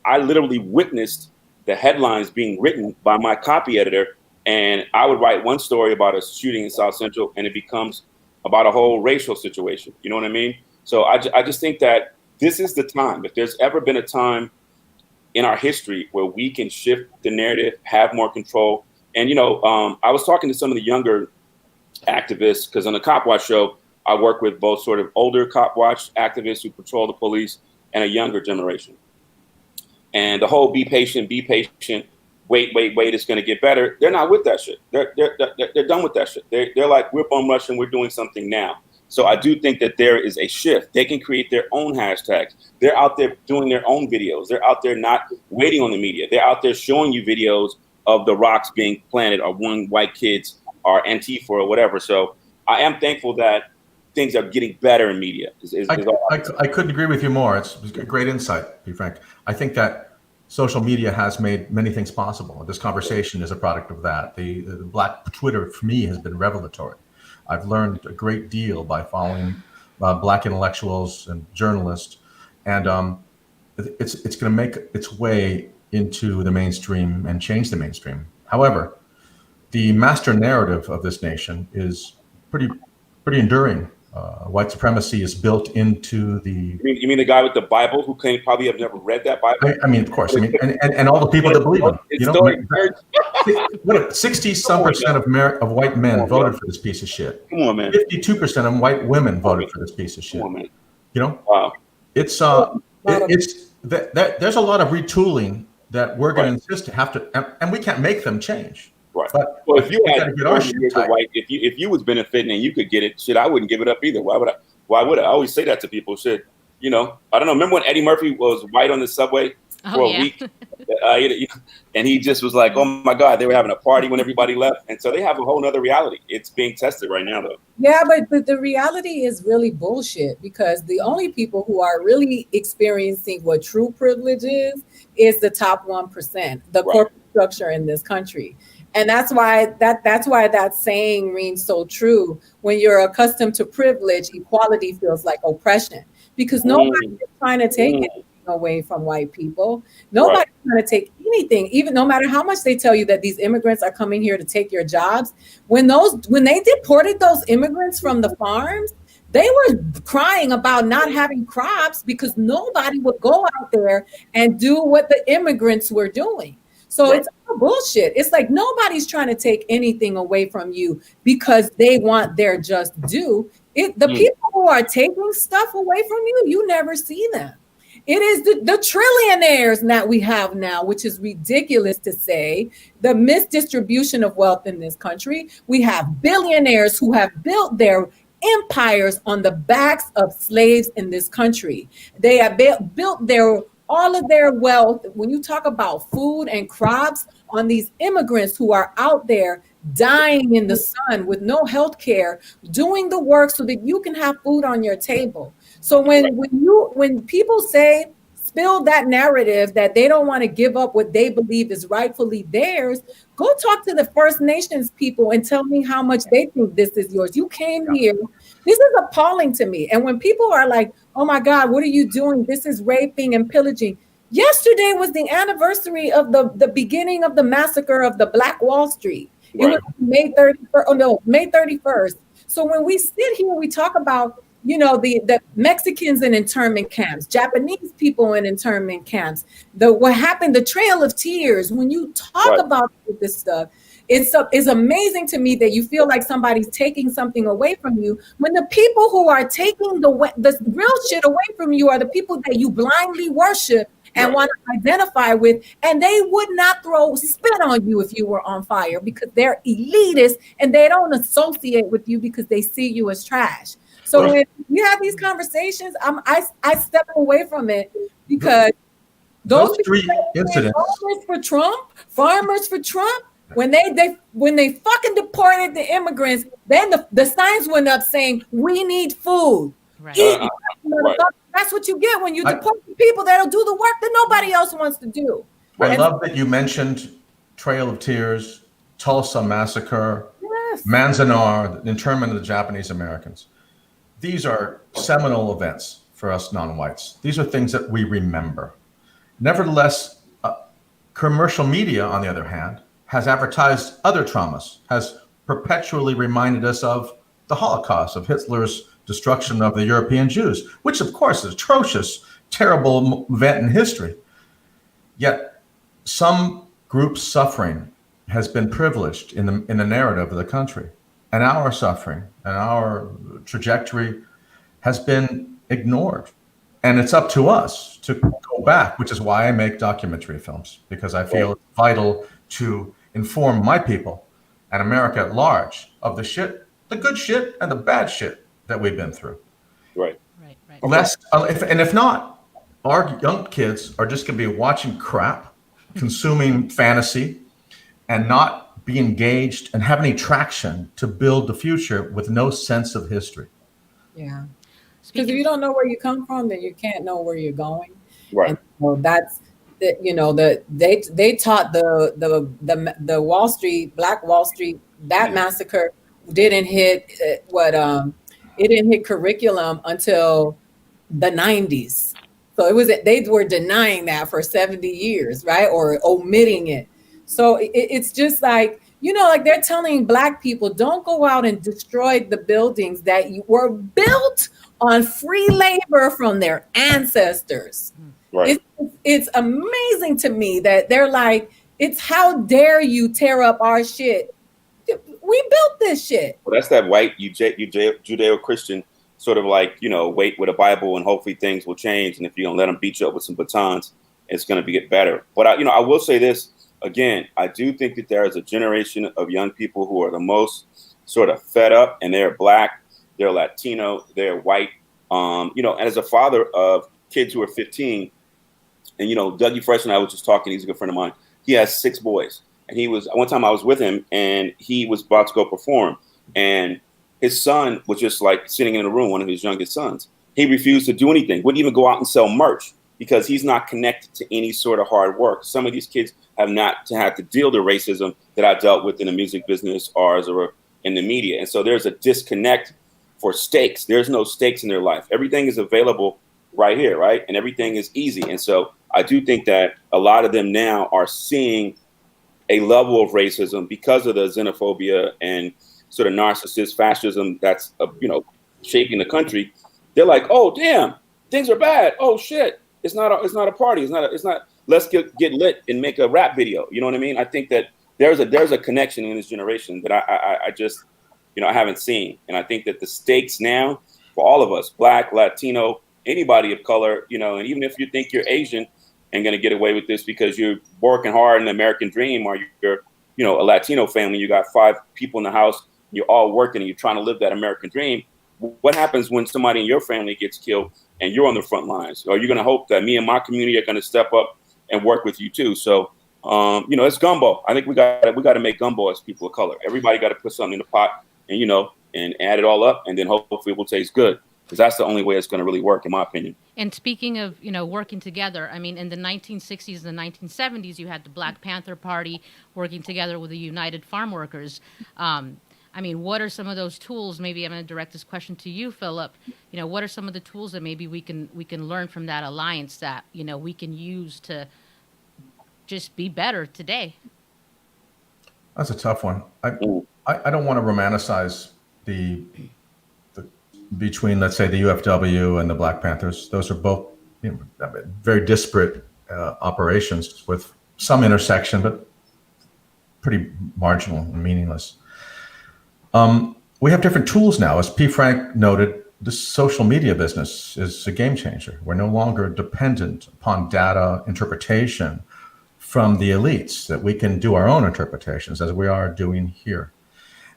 I literally witnessed the headlines being written by my copy editor. And I would write one story about a shooting in South Central, and it becomes about a whole racial situation. You know what I mean? So I just think that this is the time. If there's ever been a time in our history where we can shift the narrative, have more control. And, you know, I was talking to some of the younger activists, because on the Cop Watch show, I work with both sort of older Cop Watch activists who patrol the police and a younger generation. And the whole be patient, wait, it's going to get better. They're not with that shit. They're done with that shit. They're like, we're bum rushing, we're doing something now. So I do think that there is a shift. They can create their own hashtags. They're out there doing their own videos. They're out there not waiting on the media. They're out there showing you videos of the rocks being planted or one white kids or Antifa or whatever. So I am thankful that things are getting better in media. I couldn't agree with you more. It's a great insight, to be frank. I think that social media has made many things possible. This conversation is a product of that. The Black Twitter, for me, has been revelatory. I've learned a great deal by following Black intellectuals and journalists, and it's going to make its way into the mainstream and change the mainstream. However, the master narrative of this nation is pretty enduring. White supremacy is built into the. You mean the guy with the Bible who claimed probably have never read that Bible? I mean, of course. I mean, and all the people that believe him. You know, 60% of white men voted for this piece of shit. Come on, man. 52% of white women voted for this piece of shit. Come on, man. You know, wow. It's there's a lot of retooling that we're going to insist to have to, and we can't make them change. Right. But well, if you had years of white, if you was benefiting and you could get it, shit, I wouldn't give it up either. Why would I? I always say that to people. Shit, you know, I don't know. Remember when Eddie Murphy was white on the subway for a week. And he just was like, oh my God, they were having a party when everybody left. And so they have a whole nother reality. It's being tested right now, though. Yeah, but the reality is really bullshit, because the only people who are really experiencing what true privilege is the top 1%, the corporate structure in this country. And that's why that saying rings so true. When you're accustomed to privilege, equality feels like oppression, because nobody is trying to take anything away from white people. Nobody's trying to take anything, even no matter how much they tell you that these immigrants are coming here to take your jobs. When they deported those immigrants from the farms, they were crying about not having crops because nobody would go out there and do what the immigrants were doing. So it's all bullshit. It's like nobody's trying to take anything away from you because they want their just due. The people who are taking stuff away from you, you never see them. It is the trillionaires that we have now, which is ridiculous to say, the misdistribution of wealth in this country. We have billionaires who have built their empires on the backs of slaves in this country. They have built all of their wealth, when you talk about food and crops, on these immigrants who are out there dying in the sun with no health care, doing the work so that you can have food on your table. So when people spill that narrative that they don't want to give up what they believe is rightfully theirs, go talk to the First Nations people and tell me how much they think this is yours. You came here. This is appalling to me. And when people are like, oh my God, what are you doing? This is raping and pillaging. Yesterday was the anniversary of the beginning of the massacre of the Black Wall Street. It was May 31st. So when we sit here, we talk about, the Mexicans in internment camps, Japanese people in internment camps, what happened, the Trail of Tears. When you talk about this stuff, it's amazing to me that you feel like somebody's taking something away from you, when the people who are taking the real shit away from you are the people that you blindly worship and want to identify with, and they would not throw spit on you if you were on fire, because they're elitist and they don't associate with you because they see you as trash. So when you have these conconversations, I step away from it, because those three incidents, farmers for Trump, when they fucking deported the immigrants, then the signs went up saying we need food. Eat. That's what you get when you deport the people that'll do the work that nobody else wants to do. I love that you mentioned Trail of Tears, Tulsa Massacre, Manzanar, the internment of the Japanese Americans. These are seminal events for us non-whites. These are things that we remember. Nevertheless, commercial media, on the other hand, has advertised other traumas, has perpetually reminded us of the Holocaust, of Hitler's destruction of the European Jews, which of course is atrocious, terrible event in history. Yet some group's suffering has been privileged in the narrative of the country, and our suffering and our trajectory has been ignored. And it's up to us to go back, which is why I make documentary films, because I feel it's vital to inform my people and America at large of the good shit and the bad shit that we've been through. Right. If not, our young kids are just going to be watching crap, consuming fantasy, and not be engaged and have any traction to build the future with no sense of history. Yeah. Because if you don't know where you come from, then you can't know where you're going. Right. And so that's they taught the Wall Street, Black Wall Street, that massacre didn't hit it didn't hit curriculum until the 90s. So they were denying that for 70 years, right? Or omitting it. So it's just like, like they're telling Black people, don't go out and destroy the buildings that were built on free labor from their ancestors. Right. It's amazing to me that they're like, it's how dare you tear up our shit. We built this shit. Well, that's that white Judeo-Christian sort of like, wait with a Bible and hopefully things will change. And if you don't let them beat you up with some batons, it's going to get better. But I will say this again. I do think that there is a generation of young people who are the most sort of fed up, and they're Black, they're Latino, they're white. And as a father of kids who are 15, And, Dougie Fresh and I was just talking. He's a good friend of mine. He has 6 boys. And one time I was with him and he was about to go perform. And his son was just like sitting in the room, one of his youngest sons. He refused to do anything, wouldn't even go out and sell merch because he's not connected to any sort of hard work. Some of these kids have not had to deal with the racism that I dealt with in the music business, ours, or in the media. And so there's a disconnect for stakes. There's no stakes in their life. Everything is available right here, right? And everything is easy. And so I do think that a lot of them now are seeing a level of racism because of the xenophobia and sort of narcissist fascism that's, shaking the country. They're like, oh, damn, things are bad. Oh, shit. It's not a party. It's not, let's get lit and make a rap video. You know what I mean? I think that there's a connection in this generation that I just, I haven't seen. And I think that the stakes now for all of us, Black, Latino, anybody of color, and even if you think you're Asian and going to get away with this because you're working hard in the American dream, or you're, a Latino family, you got 5 people in the house, you're all working and you're trying to live that American dream. What happens when somebody in your family gets killed and you're on the front lines? Are you going to hope that me and my community are going to step up and work with you too? So, it's gumbo. I think we got to make gumbo as people of color. Everybody got to put something in the pot and, and add it all up, and then hopefully it will taste good. Because that's the only way it's going to really work, in my opinion. And speaking of, working together, I mean, in the 1960s and the 1970s, you had the Black Panther Party working together with the United Farm Workers. What are some of those tools? Maybe I'm going to direct this question to you, Philip. What are some of the tools that maybe we can learn from that alliance that, we can use to just be better today? That's a tough one. I don't want to romanticize the between, let's say, the UFW and the Black Panthers. Those are both very disparate operations with some intersection, but pretty marginal and meaningless. We have different tools now. As P. Frank noted, the social media business is a game changer. We're no longer dependent upon data interpretation from the elites, that we can do our own interpretations as we are doing here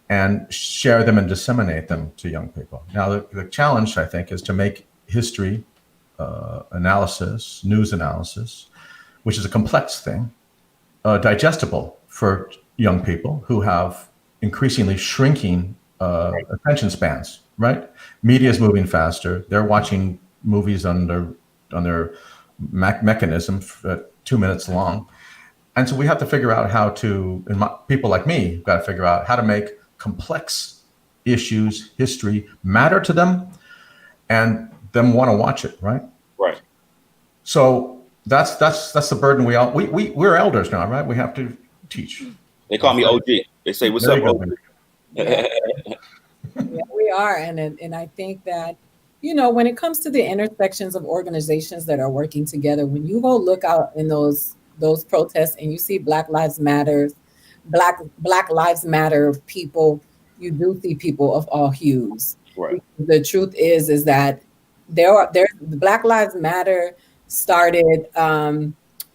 and share them and disseminate them to young people. Now, the challenge, I think, is to make history analysis, news analysis, which is a complex thing, digestible for young people who have increasingly shrinking attention spans, right? Media is moving faster. They're watching movies on their mechanism 2 minutes long. And so we have to figure out how to, people like me, got to figure out how to make complex issues, history, matter to them, and them want to watch it, right? Right. So that's the burden we're elders now, right? We have to teach. They call me OG. They say, "What's up, OG?" Yeah, we are, and I think that when it comes to the intersections of organizations that are working together, when you go look out in those protests and you see Black Lives Matter people, you do see people of all hues. Right. The truth is that the Black Lives Matter started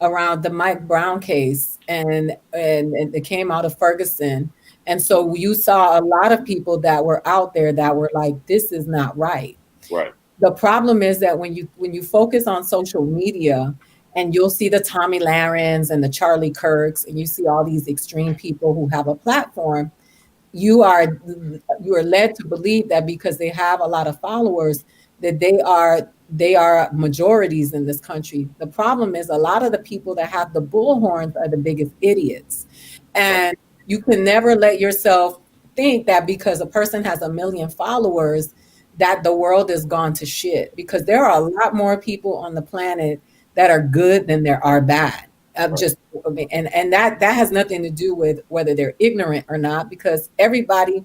around the Mike Brown case, and it came out of Ferguson. And so you saw a lot of people that were out there that were like, this is not right. Right. The problem is that when you focus on social media, and you'll see the Tommy Larens and the Charlie Kirks, and you see all these extreme people who have a platform, you are led to believe that because they have a lot of followers, that they are majorities in this country. The problem is a lot of the people that have the bullhorns are the biggest idiots. And you can never let yourself think that because a person has 1 million followers, that the world is gone to shit, because there are a lot more people on the planet that are good than there are bad. And that has nothing to do with whether they're ignorant or not, because everybody,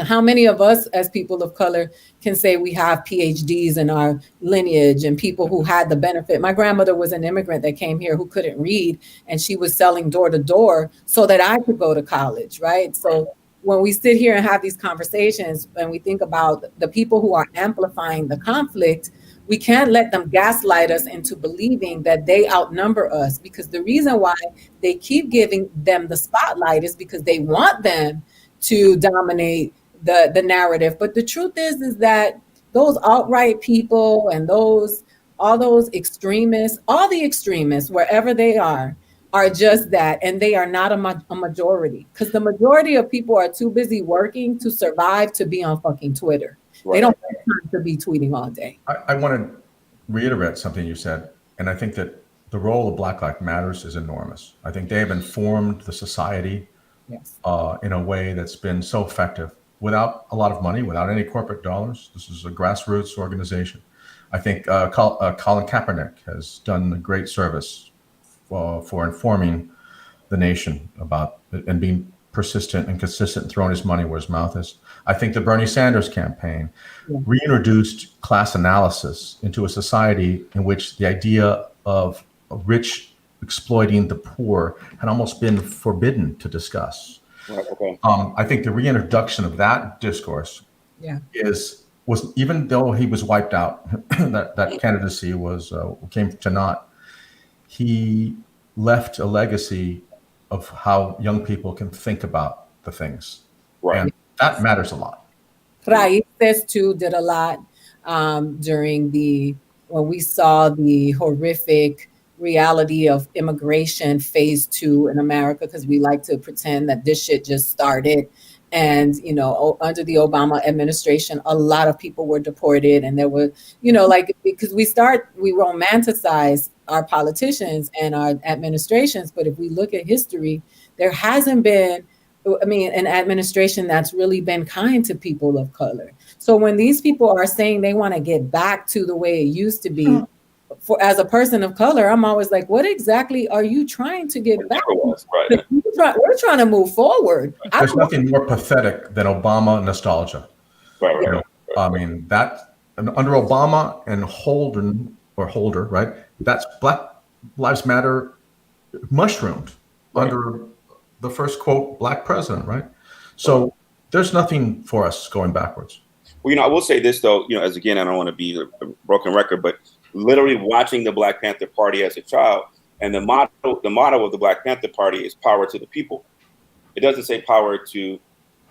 how many of us as people of color can say we have PhDs in our lineage and people who had the benefit? My grandmother was an immigrant that came here who couldn't read, and she was selling door to door so that I could go to college, right? So when we sit here and have these conversations and we think about the people who are amplifying the conflict, we can't let them gaslight us into believing that they outnumber us, because the reason why they keep giving them the spotlight is because they want them to dominate the narrative. But the truth is that those alt-right people and those all those extremists, all the extremists, wherever they are just that, and they are not a majority, because the majority of people are too busy working to survive to be on fucking Twitter. Right. They don't have time to be tweeting all day. I want to reiterate something you said, and I think that the role of Black Lives Matters is enormous. I think they have informed the society in a way that's been so effective, without a lot of money, without any corporate dollars. This is a grassroots organization. I think Colin Kaepernick has done a great service for informing the nation about it and being persistent and consistent and throwing his money where his mouth is. I think the Bernie Sanders campaign reintroduced class analysis into a society in which the idea of rich exploiting the poor had almost been forbidden to discuss. Right, okay. I think the reintroduction of that discourse was, even though he was wiped out, that candidacy came to naught, he left a legacy of how young people can think about the things. Right. And that matters a lot. Patrisse too did a lot during when we saw the horrific reality of immigration phase 2 in America, because we like to pretend that this shit just started. And, under the Obama administration, a lot of people were deported, and there were, because we romanticize our politicians and our administrations. But if we look at history, there hasn't been, an administration that's really been kind to people of color. So when these people are saying they want to get back to the way it used to be, as a person of color, I'm always like, what exactly are you trying to get back? Right. We're trying to move forward. There's nothing more pathetic than Obama nostalgia. Right. I mean, that under Obama and Holder, right? That's Black Lives Matter mushroomed under the first, quote, Black president, right? So there's nothing for us going backwards. Well, I will say this, though, as again, I don't want to be a broken record, but literally watching the Black Panther Party as a child, and the motto of the Black Panther Party is power to the people. It doesn't say power to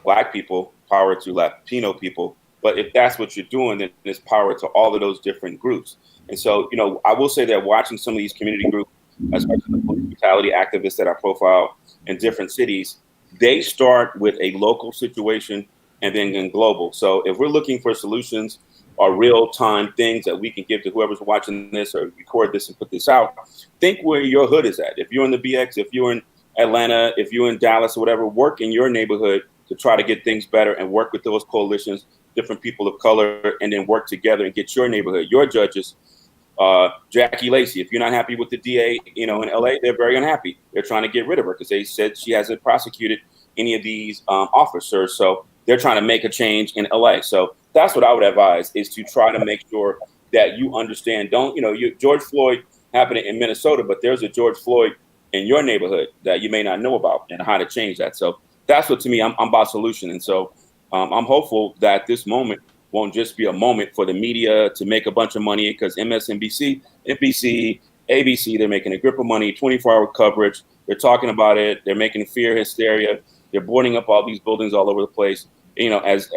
Black people, power to Latino people, but if that's what you're doing, then there's power to all of those different groups. And so, I will say that watching some of these community groups, especially the police brutality activists that I profile in different cities, they start with a local situation and then go global. So if we're looking for solutions or real-time things that we can give to whoever's watching this or record this and put this out, think where your hood is at. If you're in the BX, if you're in Atlanta, if you're in Dallas or whatever, work in your neighborhood to try to get things better and work with those coalitions, different people of color, and then work together and get your neighborhood, your judges. Jackie Lacey, if you're not happy with the DA, in LA, they're very unhappy. They're trying to get rid of her because they said she hasn't prosecuted any of these officers. So they're trying to make a change in LA. So that's what I would advise, is to try to make sure that you understand. George Floyd happened in Minnesota, but there's a George Floyd in your neighborhood that you may not know about and how to change that. So that's what, to me, I'm about solution. And so I'm hopeful that this moment won't just be a moment for the media to make a bunch of money, because MSNBC, NBC, ABC, they're making a grip of money, 24-hour coverage. They're talking about it. They're making fear hysteria. They're boarding up all these buildings all over the place. As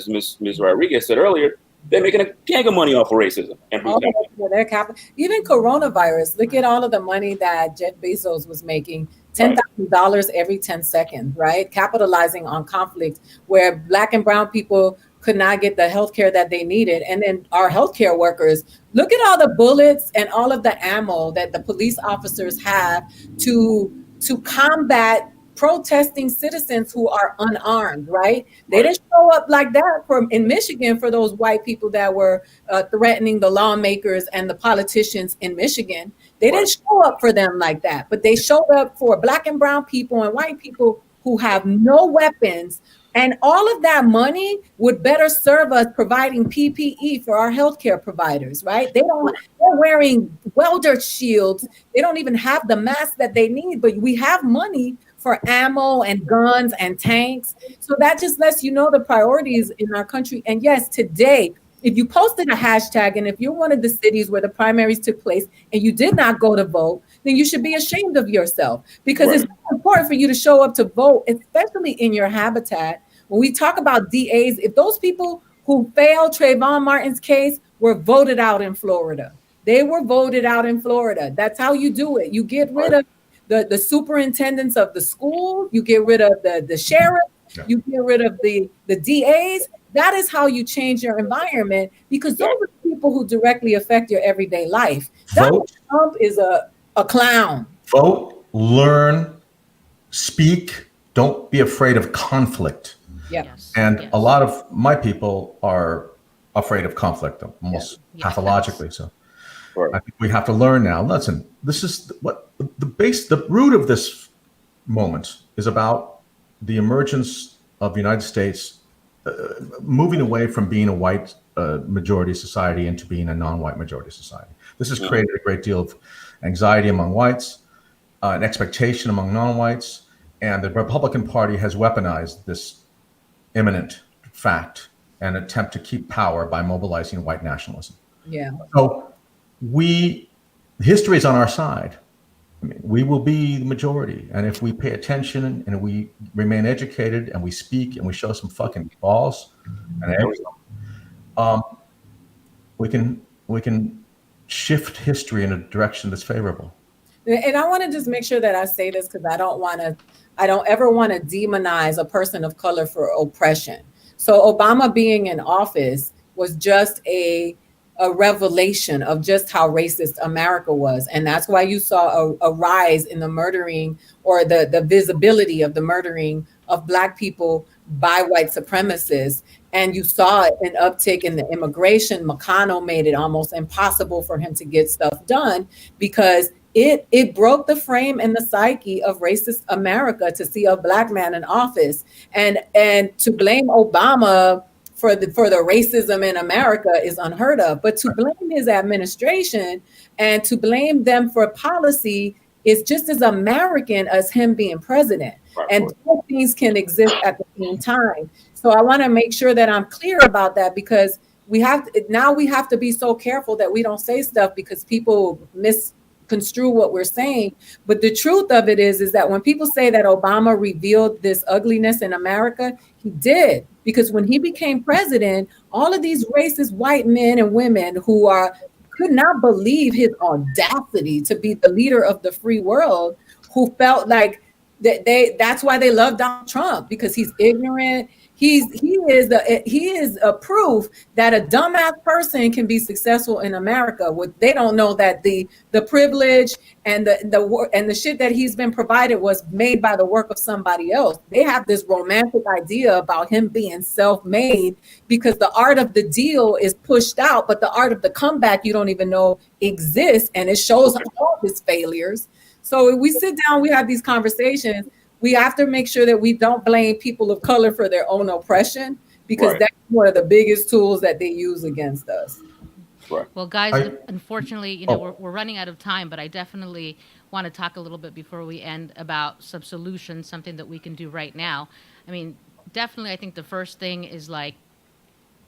Ms. Rodriguez said earlier, they're making a gang of money off of racism and brutality. Even coronavirus. Look at all of the money that Jeff Bezos was making. $10,000 every 10 seconds, right? Capitalizing on conflict where Black and brown people could not get the healthcare that they needed. And then our healthcare workers, look at all the bullets and all of the ammo that the police officers have to combat protesting citizens who are unarmed, right? They didn't show up like that in Michigan for those white people that were threatening the lawmakers and the politicians in Michigan. They didn't show up for them like that, but they showed up for Black and brown people and white people who have no weapons. And all of that money would better serve us providing PPE for our healthcare providers, right? They're wearing welder shields. They don't even have the masks that they need, but we have money for ammo and guns and tanks. So that just lets you know the priorities in our country. And yes, today, if you posted a hashtag and if you're one of the cities where the primaries took place and you did not go to vote, then you should be ashamed of yourself, because it's important for you to show up to vote, especially in your habitat. When we talk about DAs, if those people who failed Trayvon Martin's case were voted out in Florida, They were voted out in Florida. That's how you do it. You get rid of the superintendents of the school. You get rid of the sheriff. You get rid of the DAs. That is how you change your environment, because those are the people who directly affect your everyday life. Donald Trump is a clown. Vote, learn, speak. Don't be afraid of conflict. And a lot of my people are afraid of conflict, almost pathologically. So I think we have to learn now. Listen, this is what the root of this moment is about: the emergence of the United States moving away from being a white majority society into being a non-white majority society. This has created a great deal of anxiety among whites, an expectation among non-whites, and the Republican Party has weaponized this imminent fact and attempt to keep power by mobilizing white nationalism. So history is on our side. I mean, we will be the majority, and if we pay attention and we remain educated and we speak and we show some fucking balls and everything, we can shift history in a direction that's favorable. And I want to just make sure that I say this, because I don't ever want to demonize a person of color for oppression. So Obama being in office was just a revelation of just how racist America was. And that's why you saw a rise in the murdering, or the visibility of the murdering of Black people by white supremacists. And you saw an uptick in the immigration. McConnell made it almost impossible for him to get stuff done, because it broke the frame and the psyche of racist America to see a Black man in office. And to blame Obama for the racism in America is unheard of. But to blame his administration and to blame them for policy is just as American as him being president. And both things can exist at the same time. So I want to make sure that I'm clear about that, because we have to be so careful that we don't say stuff because people misconstrue what we're saying. But the truth of it is that when people say that Obama revealed this ugliness in America, he did. Because when he became president, all of these racist white men and women who could not believe his audacity to be the leader of the free world, who felt like that's why they love Donald Trump, because he's ignorant. He is a proof that a dumbass person can be successful in America. They don't know that the privilege and the shit that he's been provided was made by the work of somebody else. They have this romantic idea about him being self-made, because the art of the deal is pushed out, but the art of the comeback you don't even know exists, and it shows all his failures. So we sit down, we have these conversations. We have to make sure that we don't blame people of color for their own oppression, because that's one of the biggest tools that they use against us. Well, guys, unfortunately, we're running out of time, but I definitely want to talk a little bit before we end about some solutions, something that we can do right now. I mean, definitely, I think the first thing is, like,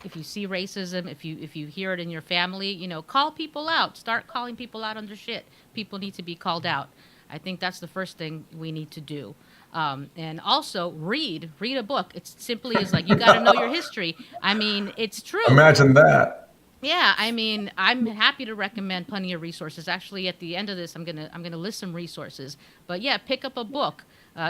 if you see racism, if you hear it in your family, call people out. Start calling people out on their shit. People need to be called out. I think that's the first thing we need to do. And also read a book. It simply is like, you got to know your history. I mean, it's true. Imagine that. Yeah, I mean, I'm happy to recommend plenty of resources. Actually, at the end of this, I'm gonna list some resources. But yeah, pick up a book.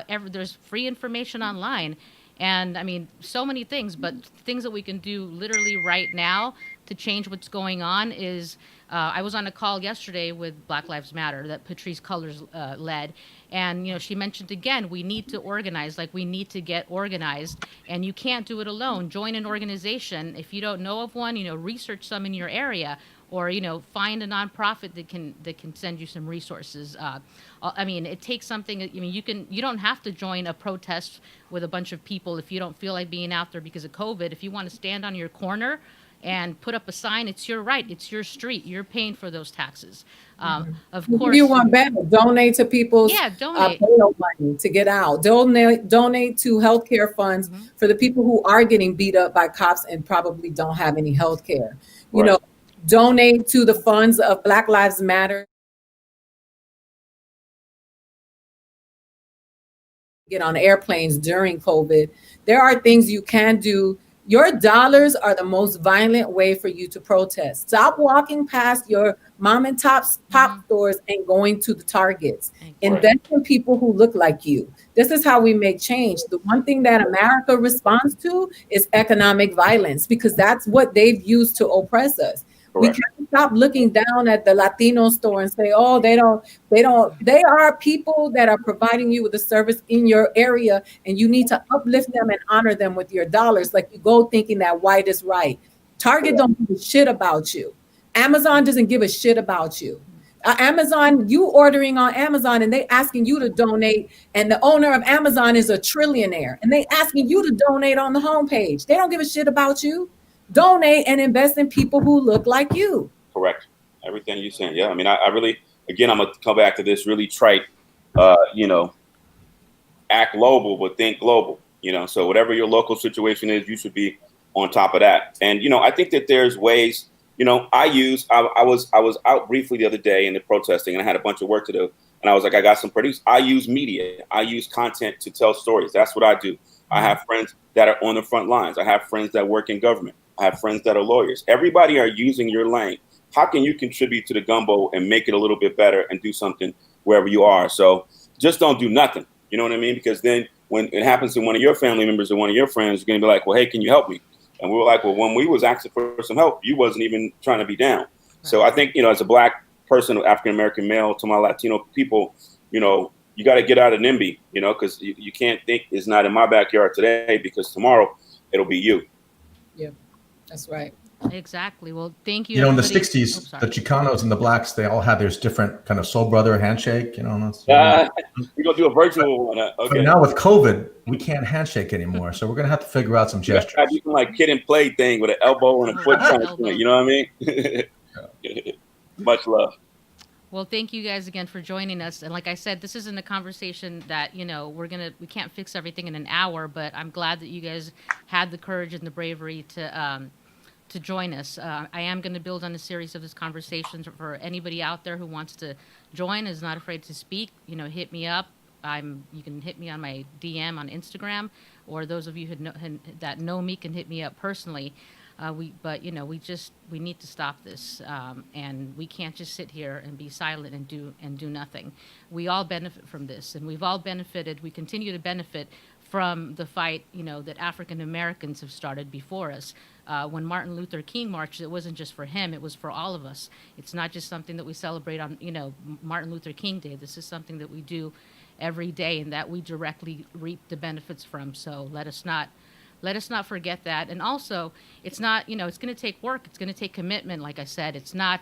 There's free information online, and I mean, so many things. But things that we can do literally right now to change what's going on is. I was on a call yesterday with Black Lives Matter that Patrisse Cullors led. And, she mentioned again, we need to organize, we need to get organized. And you can't do it alone. Join an organization. If you don't know of one, research some in your area, or, find a nonprofit that can send you some resources. I mean, it takes something. I mean, you don't have to join a protest with a bunch of people if you don't feel like being out there because of COVID. If you want to stand on your corner and put up a sign, it's your right, it's your street, you're paying for those taxes. Of course, you want better, donate to people's donate bail money to get out. Donate to healthcare funds for the people who are getting beat up by cops and probably don't have any healthcare. Donate to the funds of Black Lives Matter. Get on airplanes during COVID. There are things you can do Your dollars are the most violent way for you to protest. Stop walking past your mom and pop stores and going to the Targets. Invest in people who look like you. This is how we make change. The one thing that America responds to is economic violence, because that's what they've used to oppress us. We can't stop looking down at the Latino store and say, oh, they are people that are providing you with a service in your area, and you need to uplift them and honor them with your dollars. Like, you go thinking that white is right. Target don't give a shit about you. Amazon doesn't give a shit about you. Amazon, you ordering on Amazon and they asking you to donate, and the owner of Amazon is a trillionaire and they asking you to donate on the homepage. They don't give a shit about you. Donate and invest in people who look like you. Correct. Everything you're saying. Yeah. I mean, I really, again, I'm going to come back to this really trite, act global, but think global, so whatever your local situation is, you should be on top of that. And, I think that there's ways, I was out briefly the other day in the protesting, and I had a bunch of work to do. And I was like, I got some produce. I use media. I use content to tell stories. That's what I do. I have friends that are on the front lines. I have friends that work in government. I have friends that are lawyers. Everybody are using your lane. How can you contribute to the gumbo and make it a little bit better and do something wherever you are? So just don't do nothing. You know what I mean? Because then when it happens to one of your family members or one of your friends, you're going to be like, well, hey, can you help me? And we were like, well, when we was asking for some help, you wasn't even trying to be down. Right. So I think, as a Black person, African-American male, to my Latino people, you got to get out of NIMBY, because you can't think it's not in my backyard today, because tomorrow it'll be you. Yeah, that's right. Exactly. Well, thank you. In the 60s, the Chicanos and the Blacks, they all had this different kind of soul brother handshake, We're going to do a virtual one. Okay. But now with COVID, we can't handshake anymore. So we're going to have to figure out some gestures. You can like kid and play thing with an elbow and a foot kind of thing. You know what I mean? Much love. Well, thank you guys again for joining us. And like I said, this isn't a conversation that, we can't fix everything in an hour, but I'm glad that you guys had the courage and the bravery to join us. I am going to build on a series of this conversation for anybody out there who wants to join, is not afraid to speak. Hit me up. You can hit me on my DM on Instagram, or those of you that know me can hit me up personally. We need to stop this, and we can't just sit here and be silent and do nothing. We all benefit from this, and we've all benefited. We continue to benefit from the fight, that African Americans have started before us. When Martin Luther King marched, it wasn't just for him; it was for all of us. It's not just something that we celebrate on, Martin Luther King Day. This is something that we do every day, and that we directly reap the benefits from. So let us not forget that. And also, it's not, it's going to take work. It's going to take commitment. Like I said, it's not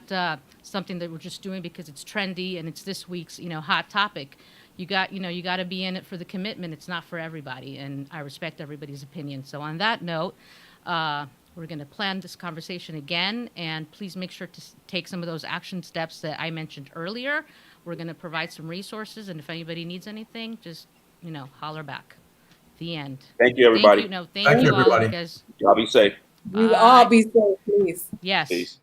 something that we're just doing because it's trendy and it's this week's, hot topic. You got to be in it for the commitment. It's not for everybody. And I respect everybody's opinion. So on that note, we're going to plan this conversation again. And please make sure to take some of those action steps that I mentioned earlier. We're going to provide some resources. And if anybody needs anything, just, holler back. The end. Thank you, everybody. Thank you, everybody. All, because y'all be safe. We all be safe, please. Yes. Peace.